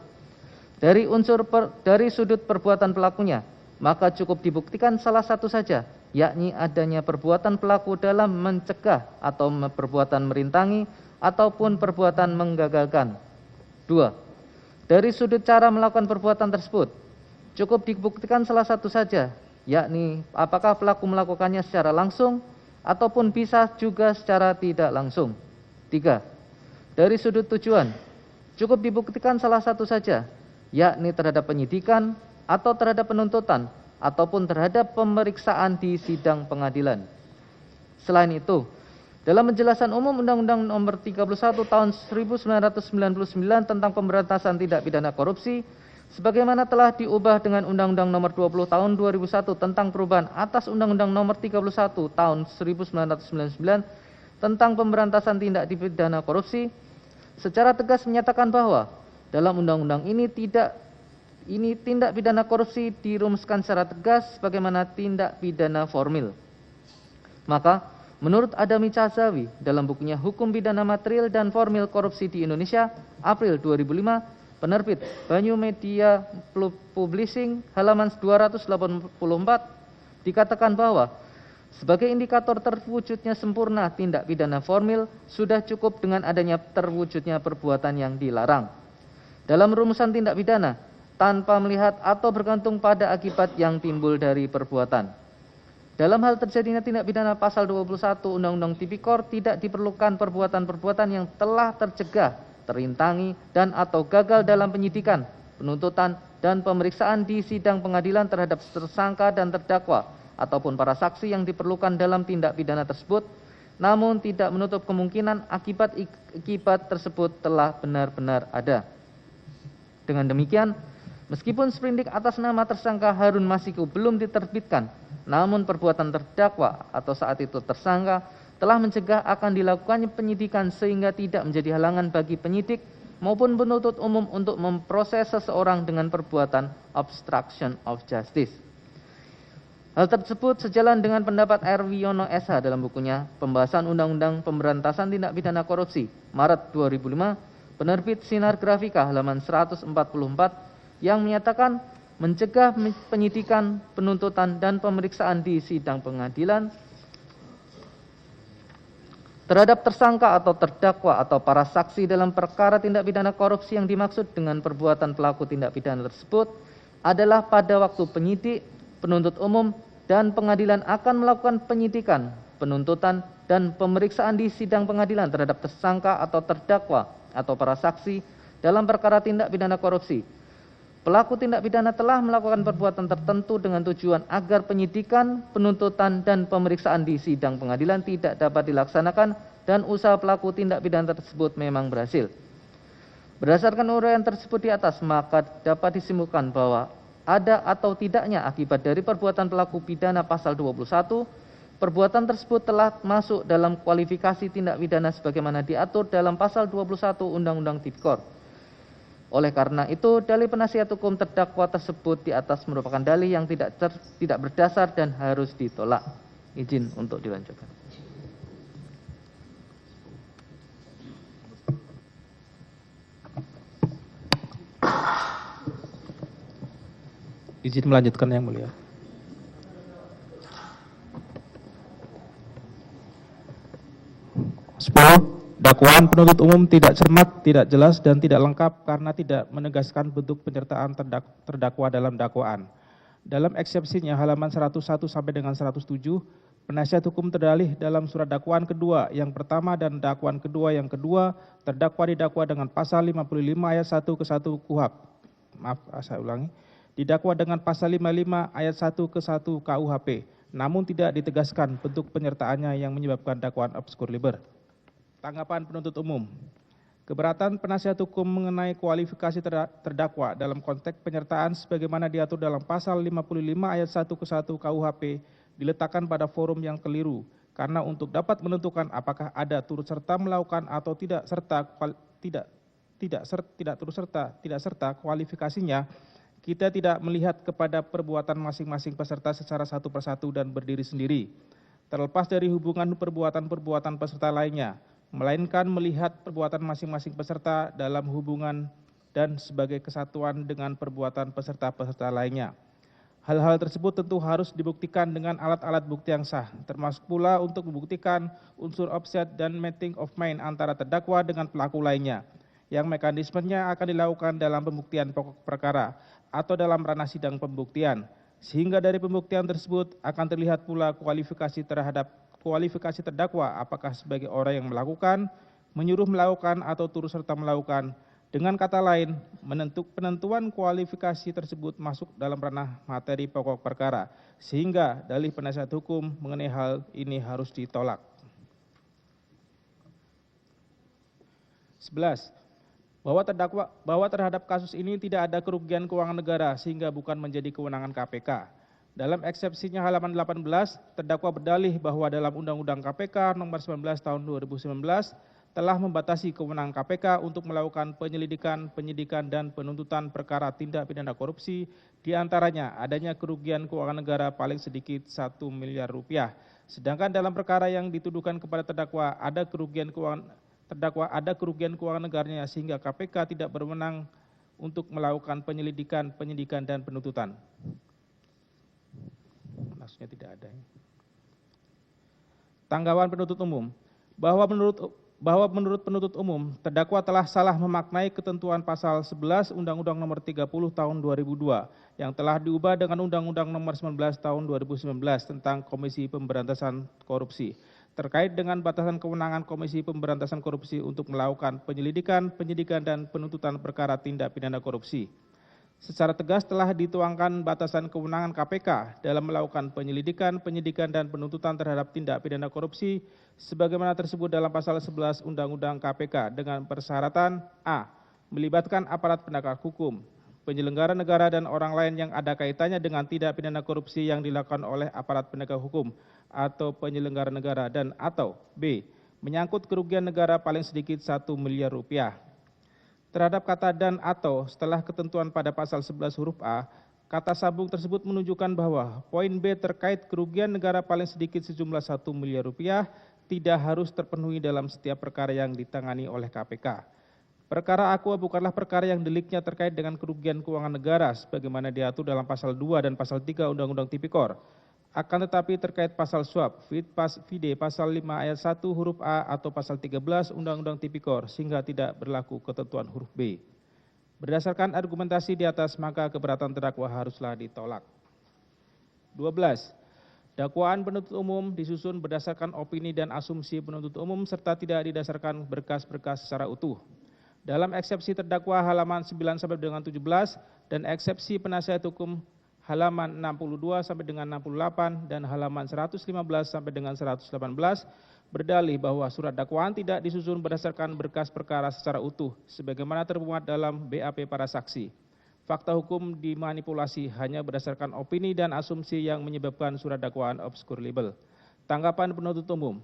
Dari sudut perbuatan pelakunya, maka cukup dibuktikan salah satu saja, yakni adanya perbuatan pelaku dalam mencegah atau perbuatan merintangi ataupun perbuatan menggagalkan. 2. Dari sudut cara melakukan perbuatan tersebut, cukup dibuktikan salah satu saja, yakni apakah pelaku melakukannya secara langsung ataupun bisa juga secara tidak langsung. 3. Dari sudut tujuan, cukup dibuktikan salah satu saja, yakni terhadap penyidikan atau terhadap penuntutan ataupun terhadap pemeriksaan di sidang pengadilan. Selain itu, dalam penjelasan umum Undang-Undang Nomor 31 Tahun 1999 tentang pemberantasan tindak pidana korupsi, sebagaimana telah diubah dengan Undang-Undang Nomor 20 Tahun 2001 tentang perubahan atas Undang-Undang Nomor 31 Tahun 1999 tentang pemberantasan tindak pidana korupsi, secara tegas menyatakan bahwa dalam undang-undang ini tindak pidana korupsi dirumuskan secara tegas sebagaimana tindak pidana formil. Maka, menurut Adami Cazawi dalam bukunya Hukum Pidana Material dan Formil Korupsi di Indonesia, April 2005, penerbit Banyu Media Publishing, halaman 284, dikatakan bahwa sebagai indikator terwujudnya sempurna tindak pidana formil, sudah cukup dengan adanya terwujudnya perbuatan yang dilarang. Dalam rumusan tindak pidana, tanpa melihat atau bergantung pada akibat yang timbul dari perbuatan. Dalam hal terjadinya tindak pidana pasal 21 Undang-Undang Tipikor, tidak diperlukan perbuatan-perbuatan yang telah tercegah, terintangi, dan atau gagal dalam penyidikan, penuntutan, dan pemeriksaan di sidang pengadilan terhadap tersangka dan terdakwa, ataupun para saksi yang diperlukan dalam tindak pidana tersebut, namun tidak menutup kemungkinan akibat tersebut telah benar-benar ada. Dengan demikian, meskipun sprindik atas nama tersangka Harun Masiku belum diterbitkan, namun perbuatan terdakwa atau saat itu tersangka telah mencegah akan dilakukannya penyidikan sehingga tidak menjadi halangan bagi penyidik maupun penuntut umum untuk memproses seseorang dengan perbuatan obstruction of justice. Hal tersebut sejalan dengan pendapat R. Wiono SH dalam bukunya Pembahasan Undang-Undang Pemberantasan Tindak Pidana Korupsi, Maret 2005, penerbit Sinar Grafika halaman 144, yang menyatakan mencegah penyidikan, penuntutan, dan pemeriksaan di sidang pengadilan terhadap tersangka atau terdakwa atau para saksi dalam perkara tindak pidana korupsi yang dimaksud dengan perbuatan pelaku tindak pidana tersebut adalah pada waktu penyidik, penuntut umum, dan pengadilan akan melakukan penyidikan, penuntutan, dan pemeriksaan di sidang pengadilan terhadap tersangka atau terdakwa atau para saksi dalam perkara tindak pidana korupsi. Pelaku tindak pidana telah melakukan perbuatan tertentu dengan tujuan agar penyidikan, penuntutan, dan pemeriksaan di sidang pengadilan tidak dapat dilaksanakan dan usaha pelaku tindak pidana tersebut memang berhasil. Berdasarkan uraian tersebut di atas, maka dapat disimpulkan bahwa ada atau tidaknya akibat dari perbuatan pelaku pidana pasal 21, perbuatan tersebut telah masuk dalam kualifikasi tindak pidana sebagaimana diatur dalam pasal 21 Undang-Undang Tipikor. Oleh karena itu, dalih penasihat hukum terdakwa tersebut di atas merupakan dalih yang tidak berdasar dan harus ditolak. Izin untuk dilanjutkan. Izin melanjutkan yang mulia. Dakwaan penuntut umum tidak cermat, tidak jelas, dan tidak lengkap karena tidak menegaskan bentuk penyertaan terdakwa dalam dakwaan. Dalam eksepsinya halaman 101 sampai dengan 107, penasihat hukum terdalih dalam surat dakwaan kedua yang pertama dan dakwaan kedua yang kedua, terdakwa didakwa dengan pasal 55 ayat 1 ke 1 KUHP. Maaf, saya ulangi. Didakwa dengan pasal 55 ayat 1 ke 1 KUHP, namun tidak ditegaskan bentuk penyertaannya yang menyebabkan dakwaan obskur liber. Tanggapan penuntut umum. Keberatan penasihat hukum mengenai kualifikasi terdakwa dalam konteks penyertaan sebagaimana diatur dalam pasal 55 ayat 1 ke 1 KUHP diletakkan pada forum yang keliru karena untuk dapat menentukan apakah ada turut serta melakukan atau tidak serta kualifikasinya, kita tidak melihat kepada perbuatan masing-masing peserta secara satu persatu dan berdiri sendiri, terlepas dari hubungan perbuatan-perbuatan peserta lainnya, melainkan melihat perbuatan masing-masing peserta dalam hubungan dan sebagai kesatuan dengan perbuatan peserta-peserta lainnya. Hal-hal tersebut tentu harus dibuktikan dengan alat-alat bukti yang sah, termasuk pula untuk membuktikan unsur offset dan meeting of mind antara terdakwa dengan pelaku lainnya, yang mekanismenya akan dilakukan dalam pembuktian pokok perkara atau dalam ranah sidang pembuktian, sehingga dari pembuktian tersebut akan terlihat pula kualifikasi terdakwa apakah sebagai orang yang melakukan, menyuruh melakukan atau turut serta melakukan. Dengan kata lain, penentuan kualifikasi tersebut masuk dalam ranah materi pokok perkara, sehingga dalih penasihat hukum mengenai hal ini harus ditolak. 11. Bahwa terhadap kasus ini tidak ada kerugian keuangan negara sehingga bukan menjadi kewenangan KPK. Dalam eksepsinya halaman 18, terdakwa berdalih bahwa dalam Undang-Undang KPK nomor 19 tahun 2019 telah membatasi kewenangan KPK untuk melakukan penyelidikan, penyidikan, dan penuntutan perkara tindak pidana korupsi, diantaranya adanya kerugian keuangan negara paling sedikit 1 miliar rupiah. Sedangkan dalam perkara yang dituduhkan kepada terdakwa ada kerugian keuangan negaranya sehingga KPK tidak berwenang untuk melakukan penyelidikan, penyidikan, dan penuntutan. Maksudnya tidak ada. Tanggapan penuntut umum. Bahwa menurut penuntut umum, terdakwa telah salah memaknai ketentuan pasal 11 Undang-Undang nomor 30 tahun 2002 yang telah diubah dengan Undang-Undang nomor 19 tahun 2019 tentang Komisi Pemberantasan Korupsi terkait dengan batasan kewenangan Komisi Pemberantasan Korupsi untuk melakukan penyelidikan, penyidikan, dan penuntutan perkara tindak pidana korupsi. Secara tegas telah dituangkan batasan kewenangan KPK dalam melakukan penyelidikan, penyidikan, dan penuntutan terhadap tindak pidana korupsi sebagaimana tersebut dalam pasal 11 Undang-Undang KPK dengan persyaratan a. melibatkan aparat penegak hukum, penyelenggara negara, dan orang lain yang ada kaitannya dengan tindak pidana korupsi yang dilakukan oleh aparat penegak hukum atau penyelenggara negara, dan atau b. menyangkut kerugian negara paling sedikit 1 miliar rupiah. Terhadap kata dan atau setelah ketentuan pada pasal 11 huruf A, kata sambung tersebut menunjukkan bahwa poin B terkait kerugian negara paling sedikit sejumlah 1 miliar rupiah tidak harus terpenuhi dalam setiap perkara yang ditangani oleh KPK. Perkara aqua bukanlah perkara yang deliknya terkait dengan kerugian keuangan negara sebagaimana diatur dalam pasal 2 dan pasal 3 Undang-Undang Tipikor. Akan tetapi terkait pasal suap, vide pasal 5 ayat 1 huruf A atau pasal 13 Undang-Undang Tipikor sehingga tidak berlaku ketentuan huruf B. Berdasarkan argumentasi di atas maka keberatan terdakwa haruslah ditolak. 12. Dakwaan penuntut umum disusun berdasarkan opini dan asumsi penuntut umum serta tidak didasarkan berkas-berkas secara utuh. Dalam eksepsi terdakwa halaman 9 sampai dengan 17 dan eksepsi penasihat hukum halaman 62 sampai dengan 68 dan halaman 115 sampai dengan 118 berdalih bahwa surat dakwaan tidak disusun berdasarkan berkas perkara secara utuh sebagaimana termuat dalam BAP para saksi. Fakta hukum dimanipulasi hanya berdasarkan opini dan asumsi yang menyebabkan surat dakwaan obscurable. Tanggapan penuntut umum.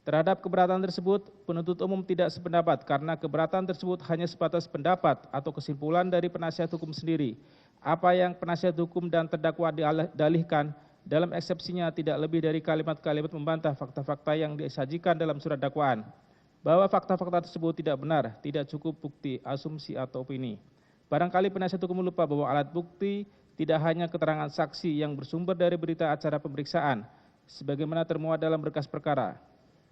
Terhadap keberatan tersebut, penuntut umum tidak sependapat karena keberatan tersebut hanya sebatas pendapat atau kesimpulan dari penasihat hukum sendiri. Apa yang penasihat hukum dan terdakwa dalihkan dalam eksepsinya tidak lebih dari kalimat-kalimat membantah fakta-fakta yang disajikan dalam surat dakwaan. Bahwa fakta-fakta tersebut tidak benar, tidak cukup bukti, asumsi, atau opini. Barangkali penasihat hukum lupa bahwa alat bukti tidak hanya keterangan saksi yang bersumber dari berita acara pemeriksaan, sebagaimana termuat dalam berkas perkara.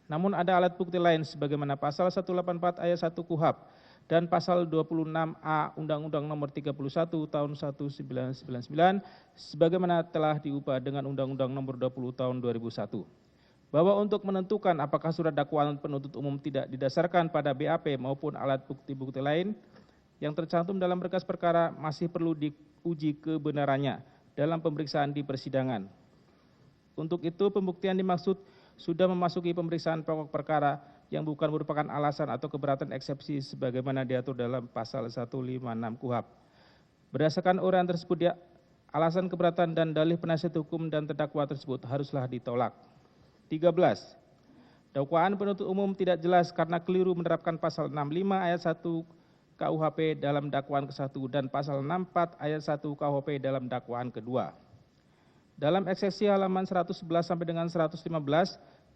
Namun ada alat bukti lain sebagaimana pasal 184 ayat 1 KUHP dan pasal 26A Undang-Undang Nomor 31 Tahun 1999 sebagaimana telah diubah dengan Undang-Undang Nomor 20 Tahun 2001. Bahwa untuk menentukan apakah surat dakwaan penuntut umum tidak didasarkan pada BAP maupun alat bukti-bukti lain yang tercantum dalam berkas perkara masih perlu diuji kebenarannya dalam pemeriksaan di persidangan. Untuk itu pembuktian dimaksud sudah memasuki pemeriksaan pokok perkara yang bukan merupakan alasan atau keberatan eksepsi sebagaimana diatur dalam pasal 156 KUHP. Berdasarkan uraian tersebut, alasan keberatan dan dalih penasihat hukum dan terdakwa tersebut haruslah ditolak. 13. Dakwaan penuntut umum tidak jelas karena keliru menerapkan pasal 65 ayat 1 KUHP dalam dakwaan ke-1 dan pasal 64 ayat 1 KUHP dalam dakwaan kedua. Dalam eksepsi halaman 111 sampai dengan 115,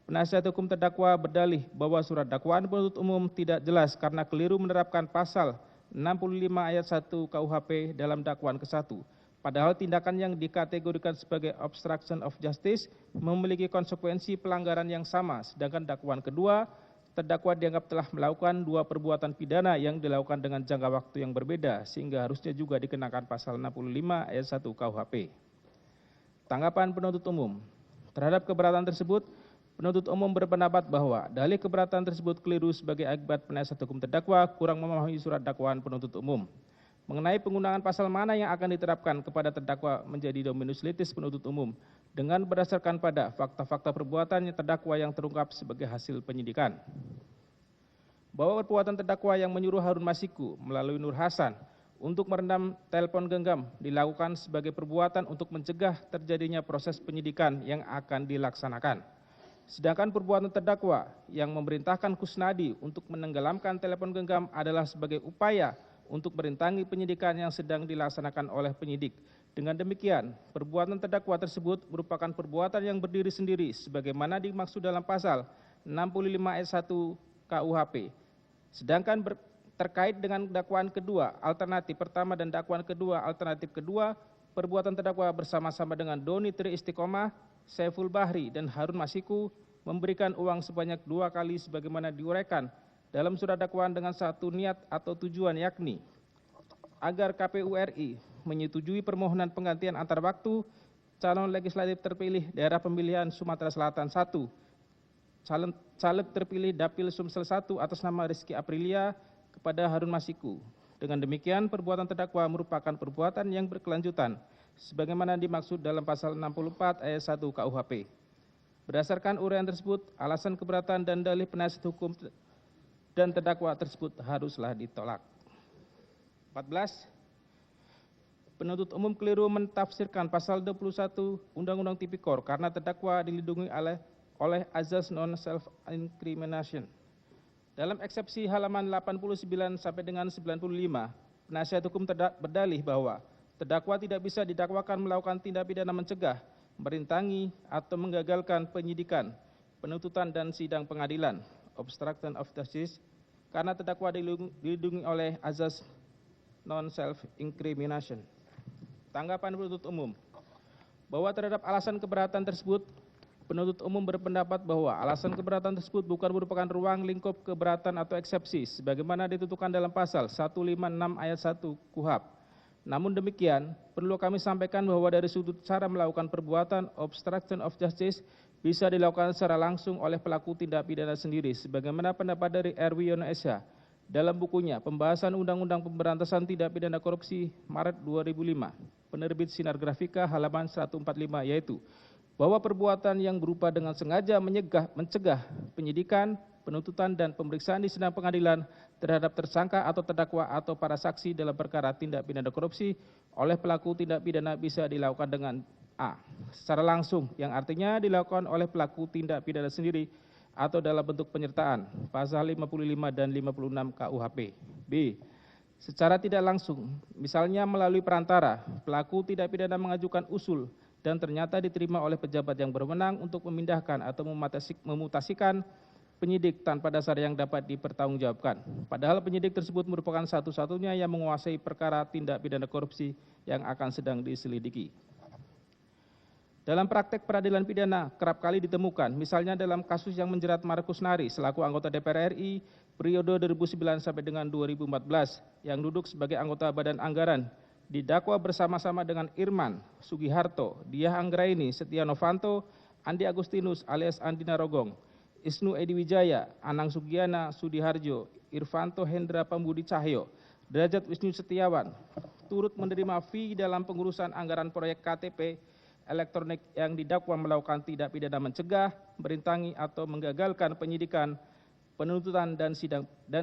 penasihat hukum terdakwa berdalih bahwa surat dakwaan penuntut umum tidak jelas karena keliru menerapkan pasal 65 ayat 1 KUHP dalam dakwaan ke-1. Padahal tindakan yang dikategorikan sebagai obstruction of justice memiliki konsekuensi pelanggaran yang sama, sedangkan dakwaan kedua terdakwa dianggap telah melakukan dua perbuatan pidana yang dilakukan dengan jangka waktu yang berbeda, sehingga harusnya juga dikenakan pasal 65 ayat 1 KUHP. Tanggapan penuntut umum. Terhadap keberatan tersebut, penuntut umum berpendapat bahwa dalih keberatan tersebut keliru sebagai akibat penasihat hukum terdakwa kurang memahami surat dakwaan penuntut umum. Mengenai penggunaan pasal mana yang akan diterapkan kepada terdakwa menjadi dominus litis penuntut umum dengan berdasarkan pada fakta-fakta perbuatan terdakwa yang terungkap sebagai hasil penyidikan. Bahwa perbuatan terdakwa yang menyuruh Harun Masiku melalui Nur Hasan untuk merendam telepon genggam dilakukan sebagai perbuatan untuk mencegah terjadinya proses penyidikan yang akan dilaksanakan. Sedangkan perbuatan terdakwa yang memerintahkan Kusnadi untuk menenggelamkan telepon genggam adalah sebagai upaya untuk merintangi penyidikan yang sedang dilaksanakan oleh penyidik. Dengan demikian, perbuatan terdakwa tersebut merupakan perbuatan yang berdiri sendiri sebagaimana dimaksud dalam pasal 65 ayat 1 KUHP. Sedangkan terkait dengan dakwaan kedua, alternatif pertama dan dakwaan kedua, alternatif kedua, perbuatan terdakwa bersama-sama dengan Doni Tri Istiqomah, Saiful Bahri, dan Harun Masiku memberikan uang sebanyak 2 kali sebagaimana diuraikan dalam surat dakwaan dengan satu niat atau tujuan, yakni agar KPU RI menyetujui permohonan penggantian antar waktu calon legislatif terpilih daerah pemilihan Sumatera Selatan 1, caleg terpilih Dapil Sumsel 1 atas nama Rizky Aprilia kepada Harun Masiku. Dengan demikian, perbuatan terdakwa merupakan perbuatan yang berkelanjutan sebagaimana dimaksud dalam pasal 64 ayat 1 KUHP. Berdasarkan uraian tersebut, alasan keberatan dan dalih penasihat hukum dan terdakwa tersebut haruslah ditolak. 14. Penuntut umum keliru mentafsirkan pasal 21 Undang-Undang Tipikor karena terdakwa dilindungi oleh azas non-self-incrimination. Dalam eksepsi halaman 89 sampai dengan 95, penasihat hukum berdalih bahwa terdakwa tidak bisa didakwakan melakukan tindak pidana mencegah, merintangi, atau menggagalkan penyidikan, penuntutan dan sidang pengadilan, obstruction of justice, karena terdakwa dilindungi oleh azas non-self-incrimination. Tanggapan penuntut umum. Bahwa terhadap alasan keberatan tersebut, penuntut umum berpendapat bahwa alasan keberatan tersebut bukan merupakan ruang lingkup keberatan atau eksepsi, sebagaimana ditentukan dalam pasal 156 ayat 1 KUHP. Namun demikian, perlu kami sampaikan bahwa dari sudut cara melakukan perbuatan obstruction of justice bisa dilakukan secara langsung oleh pelaku tindak pidana sendiri, sebagaimana pendapat dari Erwi Yono SH dalam bukunya Pembahasan Undang-Undang Pemberantasan Tindak Pidana Korupsi Maret 2005, penerbit Sinar Grafika halaman 145, yaitu bahwa perbuatan yang berupa dengan sengaja mencegah penyidikan, penuntutan, dan pemeriksaan di sidang pengadilan terhadap tersangka atau terdakwa atau para saksi dalam perkara tindak pidana korupsi oleh pelaku tindak pidana bisa dilakukan dengan A. Secara langsung, yang artinya dilakukan oleh pelaku tindak pidana sendiri atau dalam bentuk penyertaan, pasal 55 dan 56 KUHP. B. Secara tidak langsung, misalnya melalui perantara, pelaku tidak pidana mengajukan usul dan ternyata diterima oleh pejabat yang berwenang untuk memindahkan atau memutasikan penyidik tanpa dasar yang dapat dipertanggungjawabkan. Padahal penyidik tersebut merupakan satu-satunya yang menguasai perkara tindak pidana korupsi yang akan sedang diselidiki. Dalam praktek peradilan pidana kerap kali ditemukan, misalnya dalam kasus yang menjerat Markus Nari selaku anggota DPR RI periode 2009 sampai dengan 2014 yang duduk sebagai anggota Badan Anggaran, didakwa bersama-sama dengan Irman Sugiharto, Diah Anggraini, Setia Novanto, Andi Agustinus alias Andi Narogong, Isnu Edi Wijaya, Anang Sugiana Sudiharjo, Irvanto Hendra Pambudi Cahyo, Derajat Wisnu Setiawan, turut menerima fee dalam pengurusan anggaran proyek KTP elektronik yang didakwa melakukan tindak pidana mencegah, merintangi atau menggagalkan penyidikan, penuntutan dan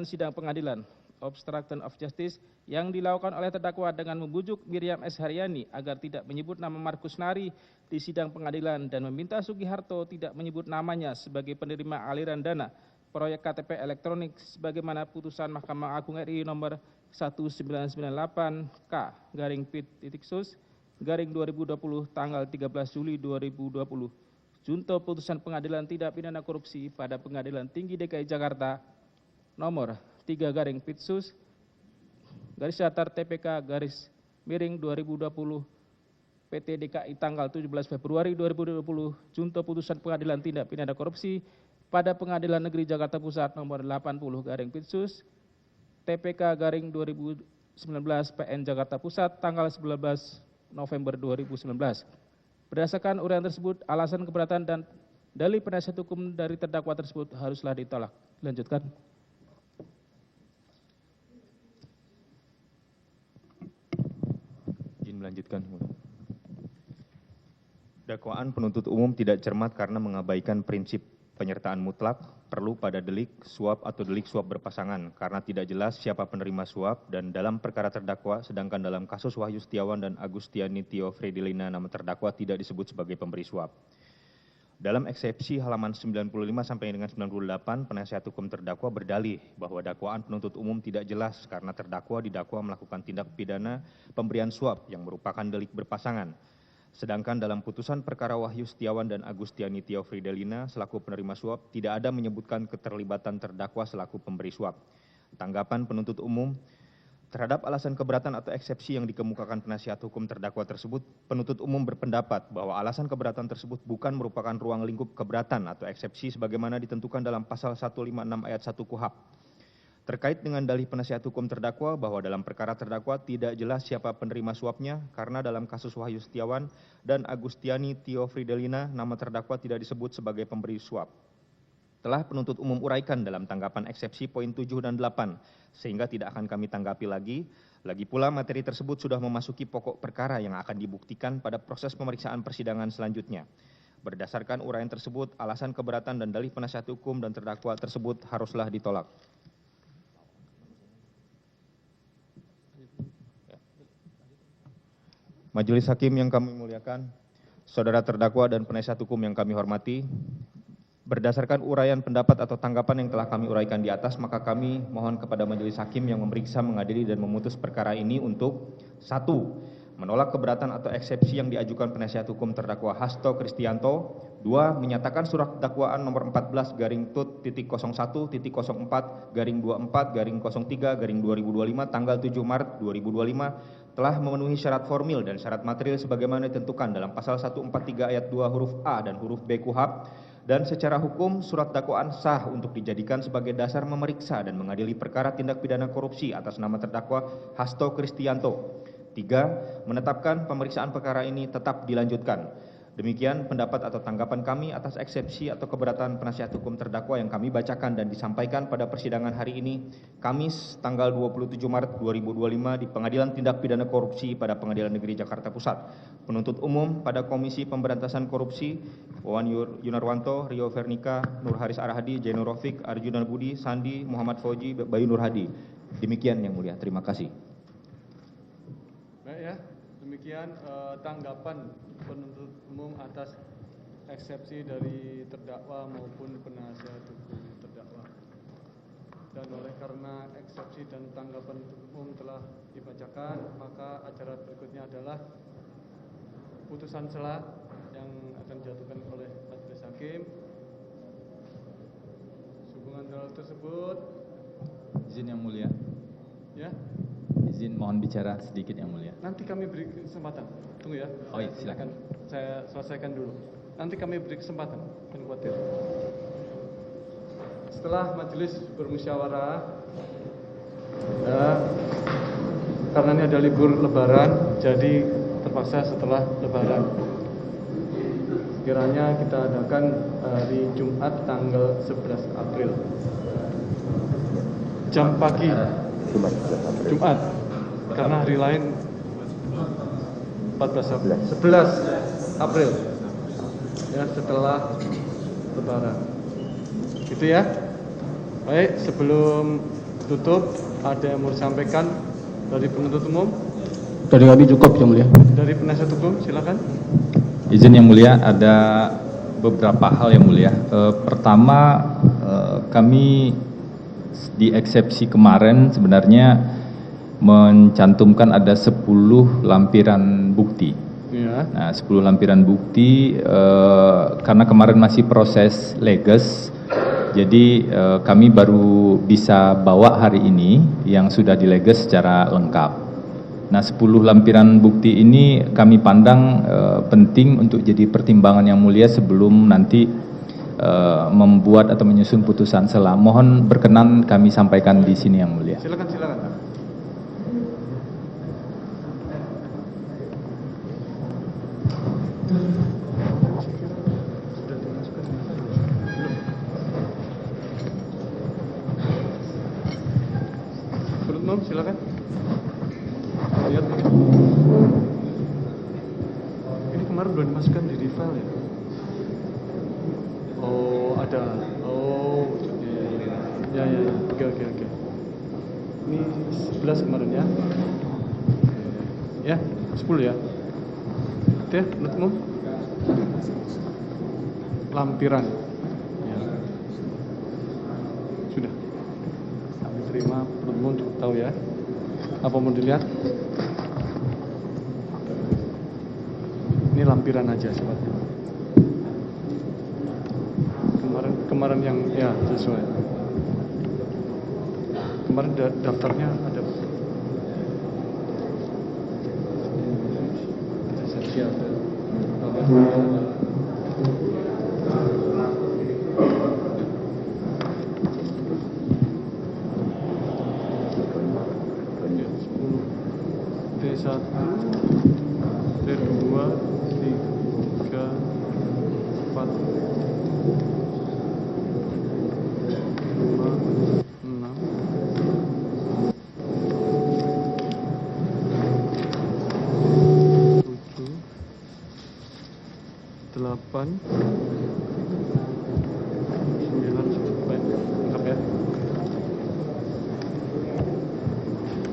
sidang pengadilan obstruction of justice yang dilakukan oleh terdakwa dengan membujuk Miriam S. Haryani agar tidak menyebut nama Markus Nari di sidang pengadilan dan meminta Sugiharto tidak menyebut namanya sebagai penerima aliran dana proyek KTP elektronik sebagaimana putusan Mahkamah Agung RI nomor 1998K/Pit.Sus/2020 tanggal 13 Juli 2020 junto putusan Pengadilan Tindak Pidana Korupsi pada Pengadilan Tinggi DKI Jakarta nomor 3/Pit.Sus _TPK_2020 PT DKI tanggal 17 Februari 2020 junto putusan Pengadilan Tindak Pidana Korupsi pada Pengadilan Negeri Jakarta Pusat nomor 80/Pit.Sus TPK_2019 PN Jakarta Pusat tanggal 19 November 2019. Berdasarkan uraian tersebut, alasan keberatan dan dalih penasihat hukum dari terdakwa tersebut haruslah ditolak. Lanjutkan. Izin melanjutkan. Dakwaan penuntut umum tidak cermat karena mengabaikan prinsip penyertaan mutlak perlu pada delik suap atau delik suap berpasangan karena tidak jelas siapa penerima suap dan dalam perkara terdakwa, sedangkan dalam kasus Wahyu Setiawan dan Agustiani Tio Fridilina nama terdakwa tidak disebut sebagai pemberi suap. Dalam eksepsi halaman 95 sampai dengan 98, penasihat hukum terdakwa berdalih bahwa dakwaan penuntut umum tidak jelas karena terdakwa didakwa melakukan tindak pidana pemberian suap yang merupakan delik berpasangan. Sedangkan dalam putusan perkara Wahyu Setiawan dan Agustiani Tio Fridilina selaku penerima suap tidak ada menyebutkan keterlibatan terdakwa selaku pemberi suap. Tanggapan penuntut umum terhadap alasan keberatan atau eksepsi yang dikemukakan penasihat hukum terdakwa tersebut, penuntut umum berpendapat bahwa alasan keberatan tersebut bukan merupakan ruang lingkup keberatan atau eksepsi sebagaimana ditentukan dalam pasal 156 ayat 1 KUHP. Terkait dengan dalih penasihat hukum terdakwa bahwa dalam perkara terdakwa tidak jelas siapa penerima suapnya karena dalam kasus Wahyu Setiawan dan Agustiani Tio Fridilina nama terdakwa tidak disebut sebagai pemberi suap. Telah penuntut umum uraikan dalam tanggapan eksepsi poin 7 dan 8 sehingga tidak akan kami tanggapi lagi. Lagi pula materi tersebut sudah memasuki pokok perkara yang akan dibuktikan pada proses pemeriksaan persidangan selanjutnya. Berdasarkan uraian tersebut, alasan keberatan dan dalih penasihat hukum dan terdakwa tersebut haruslah ditolak. Majelis Hakim yang kami muliakan, saudara terdakwa dan penasihat hukum yang kami hormati, berdasarkan uraian pendapat atau tanggapan yang telah kami uraikan di atas, maka kami mohon kepada Majelis Hakim yang memeriksa, mengadili, dan memutus perkara ini untuk 1. Menolak keberatan atau eksepsi yang diajukan penasihat hukum terdakwa Hasto Kristianto. 2. Menyatakan surat dakwaan nomor 14/Tut.01.04/24/03/2025 tanggal 7 Maret 2025 telah memenuhi syarat formil dan syarat material sebagaimana ditentukan dalam pasal 143 ayat 2 huruf A dan huruf B KUHP, dan secara hukum surat dakwaan sah untuk dijadikan sebagai dasar memeriksa dan mengadili perkara tindak pidana korupsi atas nama terdakwa Hasto Kristianto. 3. Menetapkan pemeriksaan perkara ini tetap dilanjutkan. Demikian pendapat atau tanggapan kami atas eksepsi atau keberatan penasihat hukum terdakwa yang kami bacakan dan disampaikan pada persidangan hari ini, Kamis tanggal 27 Maret 2025 di Pengadilan Tindak Pidana Korupsi pada Pengadilan Negeri Jakarta Pusat. Penuntut umum pada Komisi Pemberantasan Korupsi, Wawan Yunarwanto, Rio Vernika, Nur Haris Arhadi, Jeno Rofik, Arjuna Budi, Sandi, Muhammad Fauji, Bayu Nur Hadi. Demikian yang mulia, terima kasih. Baik ya, demikian tanggapan penuntut umum atas eksepsi dari terdakwa maupun penasihat hukum terdakwa. Dan oleh karena eksepsi dan tanggapan umum telah dibacakan, maka acara berikutnya adalah putusan sela yang akan dijatuhkan oleh Majelis Hakim. hal tersebut, Izin Yang Mulia. ya, Izin mohon bicara sedikit Yang Mulia. nanti kami beri kesempatan. Tunggu ya. Oh iya, silakan. Saya selesaikan dulu. Nanti kami beri kesempatan. Jangan khawatir. Setelah majelis bermusyawarah, ya, karena ini ada libur Lebaran, jadi terpaksa setelah Lebaran. Kiranya kita adakan hari Jumat tanggal 11 April. Jam pagi. Jumat. Karena hari lain 14 April. 11 April. Ya, setelah Lebaran. Gitu ya. Baik, sebelum tutup ada yang mau disampaikan dari penuntut umum? Dari kami cukup Yang Mulia. Dari penasihat hukum, silakan. Izin Yang Mulia, ada beberapa hal Yang Mulia. Pertama, kami di eksepsi kemarin sebenarnya mencantumkan ada 10 lampiran bukti. Ya. Nah, 10 lampiran bukti karena kemarin masih proses leges, jadi kami baru bisa bawa hari ini yang sudah dileges secara lengkap. Nah, 10 lampiran bukti ini kami pandang penting untuk jadi pertimbangan Yang Mulia sebelum nanti membuat atau menyusun putusan sela. Mohon berkenan kami sampaikan di sini Yang Mulia. Silakan, silakan. Penuntut umum, silakan. Lihat. Ini kemarin belum dimasukkan di file ya? Oh, ada. Oh, ya. Oke. Ini 11 kemarin ya? Ya, 10 ya? Itu ya, penuntut umum? Lampiran. Ya. Sudah. Kami terima, penuntut umum cukup tahu ya. Apa mau dilihat? Ini lampiran aja sifatnya. Kemarin yang ya sesuai. Kemarin daftarnya ada saksi ada apa? T1, T2, 3, 4, 5, 6, 7, 8, 9, baik, lengkap ya.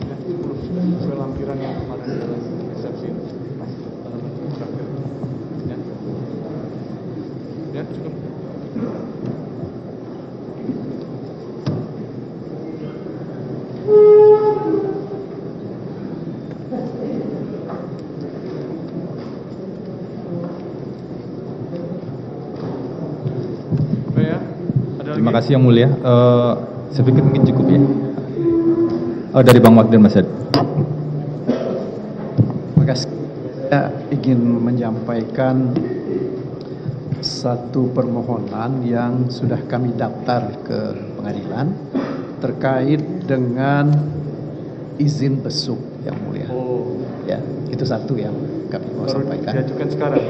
Ya, 10 sesuai lampiran yang kemarin dalam eksepsi. Ya. Ya, cukup. Baik ya. Ada Terima lagi? kasih Yang Mulia. Saya pikir mungkin cukup ya. Dari Bang Magdir Mas Ed. Terima kasih. Saya ingin menyampaikan satu permohonan yang sudah kami daftar ke pengadilan terkait dengan izin besuk Yang Mulia. Oh, Ya, itu satu yang kami mau baru sampaikan. diajukan sekarang.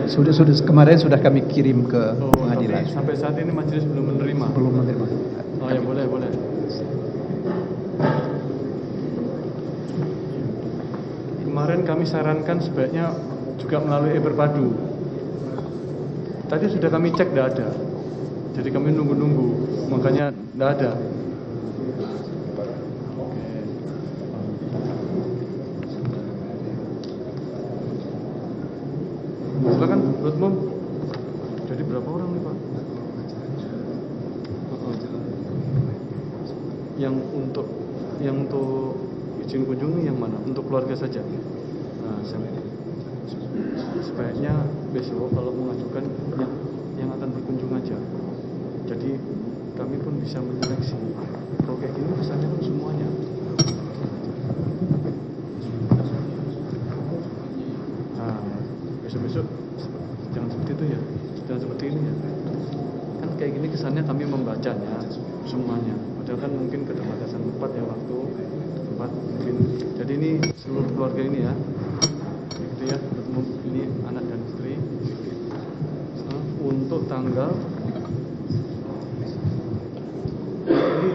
Sudah kemarin sudah kami kirim ke Oh, pengadilan. sampai saat ini majelis belum menerima. Belum menerima. Oh ya, boleh. Kemarin kami sarankan sebaiknya juga melalui e-berpadu. Tadi sudah kami cek tidak ada. Jadi kami nunggu-nunggu, makanya tidak ada. Silakan, penuntut umum. Jadi berapa orang nih Pak? Yang untuk izin kunjungi yang mana? Untuk keluarga saja. Nah, sebaiknya besok kalau mengajukan yang akan berkunjung aja. Jadi kami pun bisa menyeleksi. Kalau kayak gini kesannya kan semuanya. Nah, besok-besok jangan seperti itu ya, jangan seperti ini ya. Kan kayak gini kesannya kami membacanya semuanya. Padahal kan mungkin keterbatasan tempat ya, waktu tempat mungkin. Jadi ini seluruh keluarga ini ya, gitu ya, ini anak dan istri. Untuk tanggal ini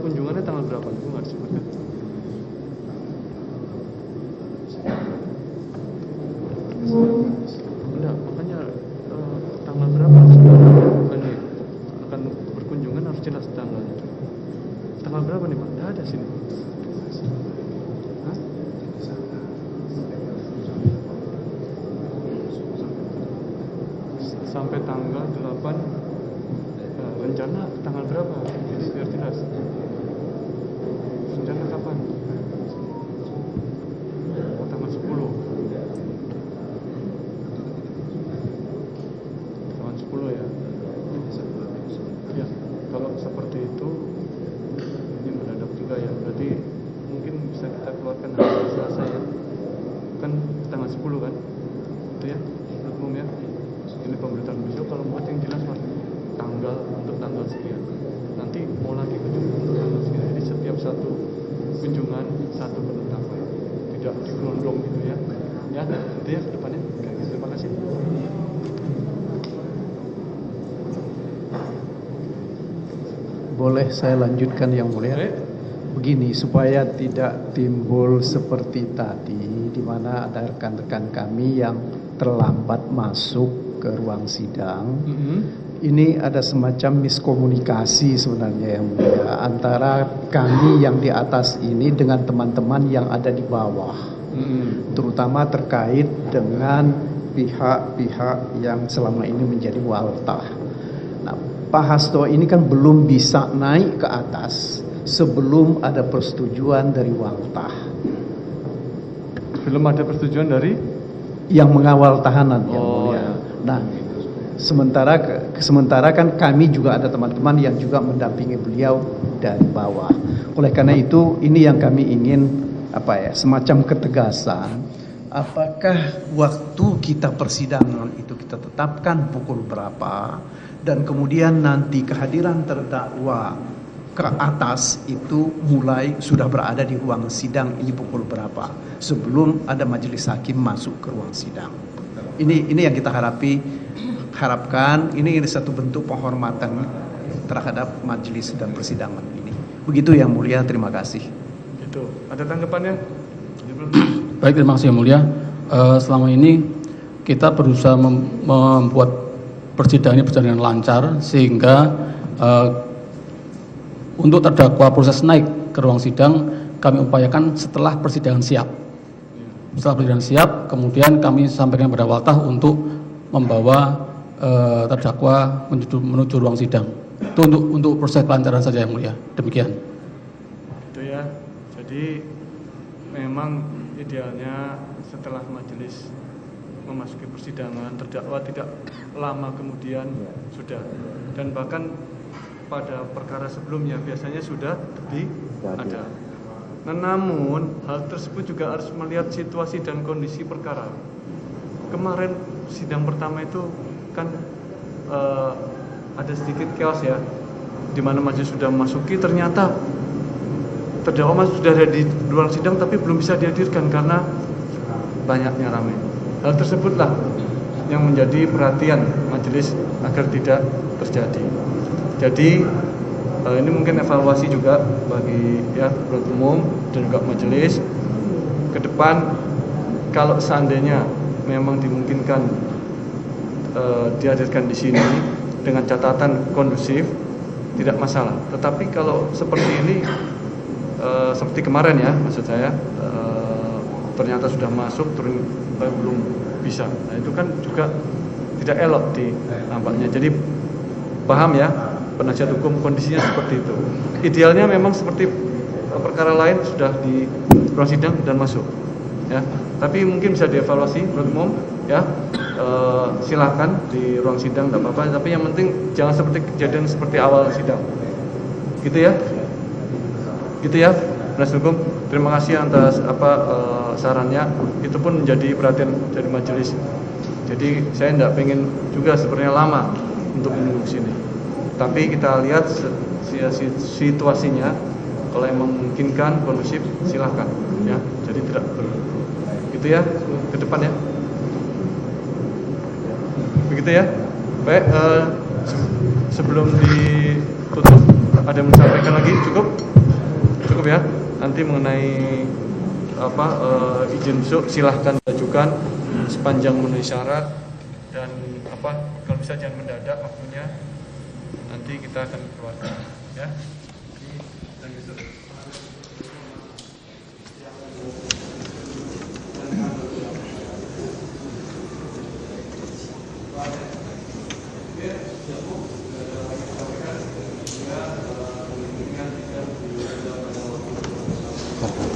kunjungannya tanggal berapa? Itu nggak disebutkan. Enggak, makanya tanggal berapa ini akan berkunjungan harus jelas tanggalnya. Tanggal berapa nih Pak? Nggak ada sini. Hah? Sampai tanggal 8 rencana tanggal berapa? Jadi biar jelas. Rencana kapan? Oh, tanggal 10. Tanggal 10 ya. Ya, kalau seperti itu ini mendadak juga ya. Berarti mungkin bisa kita keluarkan hari Selasa ya. Kan tanggal 10 kan? Itu ya, menurut umum ya. Ini pemberitaan besok kalau buat yang jelas Pak, tanggal untuk tanggal sekian. Nanti mau lagi kunjungan untuk tanggal sekian. Jadi setiap satu kunjungan satu penetapan, tidak digelondong gitu ya. Ya, itu ya ke depannya. Oke, terima kasih. Boleh saya lanjutkan yang mulia? Begini, supaya tidak timbul seperti tadi, di mana ada rekan-rekan kami yang terlambat masuk ke ruang sidang. Ini ada semacam miskomunikasi sebenarnya yang mulia antara kami yang di atas ini dengan teman-teman yang ada di bawah, terutama terkait dengan pihak-pihak yang selama ini menjadi waltah. Nah, Pak Hasto ini kan belum bisa naik ke atas sebelum ada persetujuan dari waltah. Belum ada persetujuan dari yang mengawal tahanan yang mulia. Ya. Nah, sementara kan kami juga ada teman-teman yang juga mendampingi beliau dari bawah. Oleh karena itu ini yang kami ingin semacam ketegasan. Apakah waktu kita persidangan itu kita tetapkan pukul berapa, dan kemudian nanti kehadiran terdakwa ke atas itu mulai sudah berada di ruang sidang ini pukul berapa sebelum ada majelis hakim masuk ke ruang sidang. Ini yang kita harapkan, ini satu bentuk penghormatan terhadap majelis dan persidangan ini. Begitu yang mulia, terima kasih. Itu ada tanggapannya? Baik, terima kasih yang mulia. Selama ini kita berusaha membuat persidangan ini berjalan dengan lancar sehingga untuk terdakwa proses naik ke ruang sidang kami upayakan setelah persidangan siap. Setelah persidangan siap, kemudian kami sampaikan pada waltah untuk membawa terdakwa menuju ruang sidang. Itu untuk proses kelancaran saja yang mulia. Demikian. Itu ya. Jadi memang idealnya setelah majelis memasuki persidangan, terdakwa tidak lama kemudian sudah, dan bahkan pada perkara sebelumnya biasanya sudah ada. Nah, namun hal tersebut juga harus melihat situasi dan kondisi perkara. Kemarin sidang pertama itu kan ada sedikit chaos ya, di mana majelis sudah memasuki, ternyata terdakwa sudah ada di ruang sidang tapi belum bisa dihadirkan karena banyaknya ramai. Hal tersebutlah yang menjadi perhatian majelis agar tidak terjadi. Jadi ini mungkin evaluasi juga bagi penuntut umum dan juga majelis ke depan, kalau seandainya memang dimungkinkan dihadirkan di sini dengan catatan kondusif, tidak masalah. Tetapi kalau seperti ini seperti kemarin ya, maksud saya ternyata sudah masuk belum bisa. Nah, itu kan juga tidak elok di nampaknya. Jadi paham ya, penasihat hukum kondisinya seperti itu. Idealnya memang seperti perkara lain sudah di ruang sidang dan masuk ya. Tapi mungkin bisa dievaluasi menurut umum ya. Silahkan di ruang sidang tidak apa-apa, tapi yang penting jangan seperti kejadian seperti awal sidang. Gitu ya? Gitu ya, penasihat hukum. Terima kasih atas sarannya. Itu pun menjadi perhatian dari majelis. Jadi saya tidak pengen juga sebenarnya lama untuk menunggu sini. Tapi kita lihat situasinya. Kalau yang memungkinkan kondusif silahkan ya. Jadi tidak gitu ya ke depan ya. Begitu ya. Baik, sebelum ditutup ada yang menyampaikan lagi? Cukup ya. Nanti mengenai izin besok silahkan ajukan sepanjang memenuhi syarat dan kalau bisa jangan mendadak waktunya, nanti kita akan keluarkan ya. Perfect.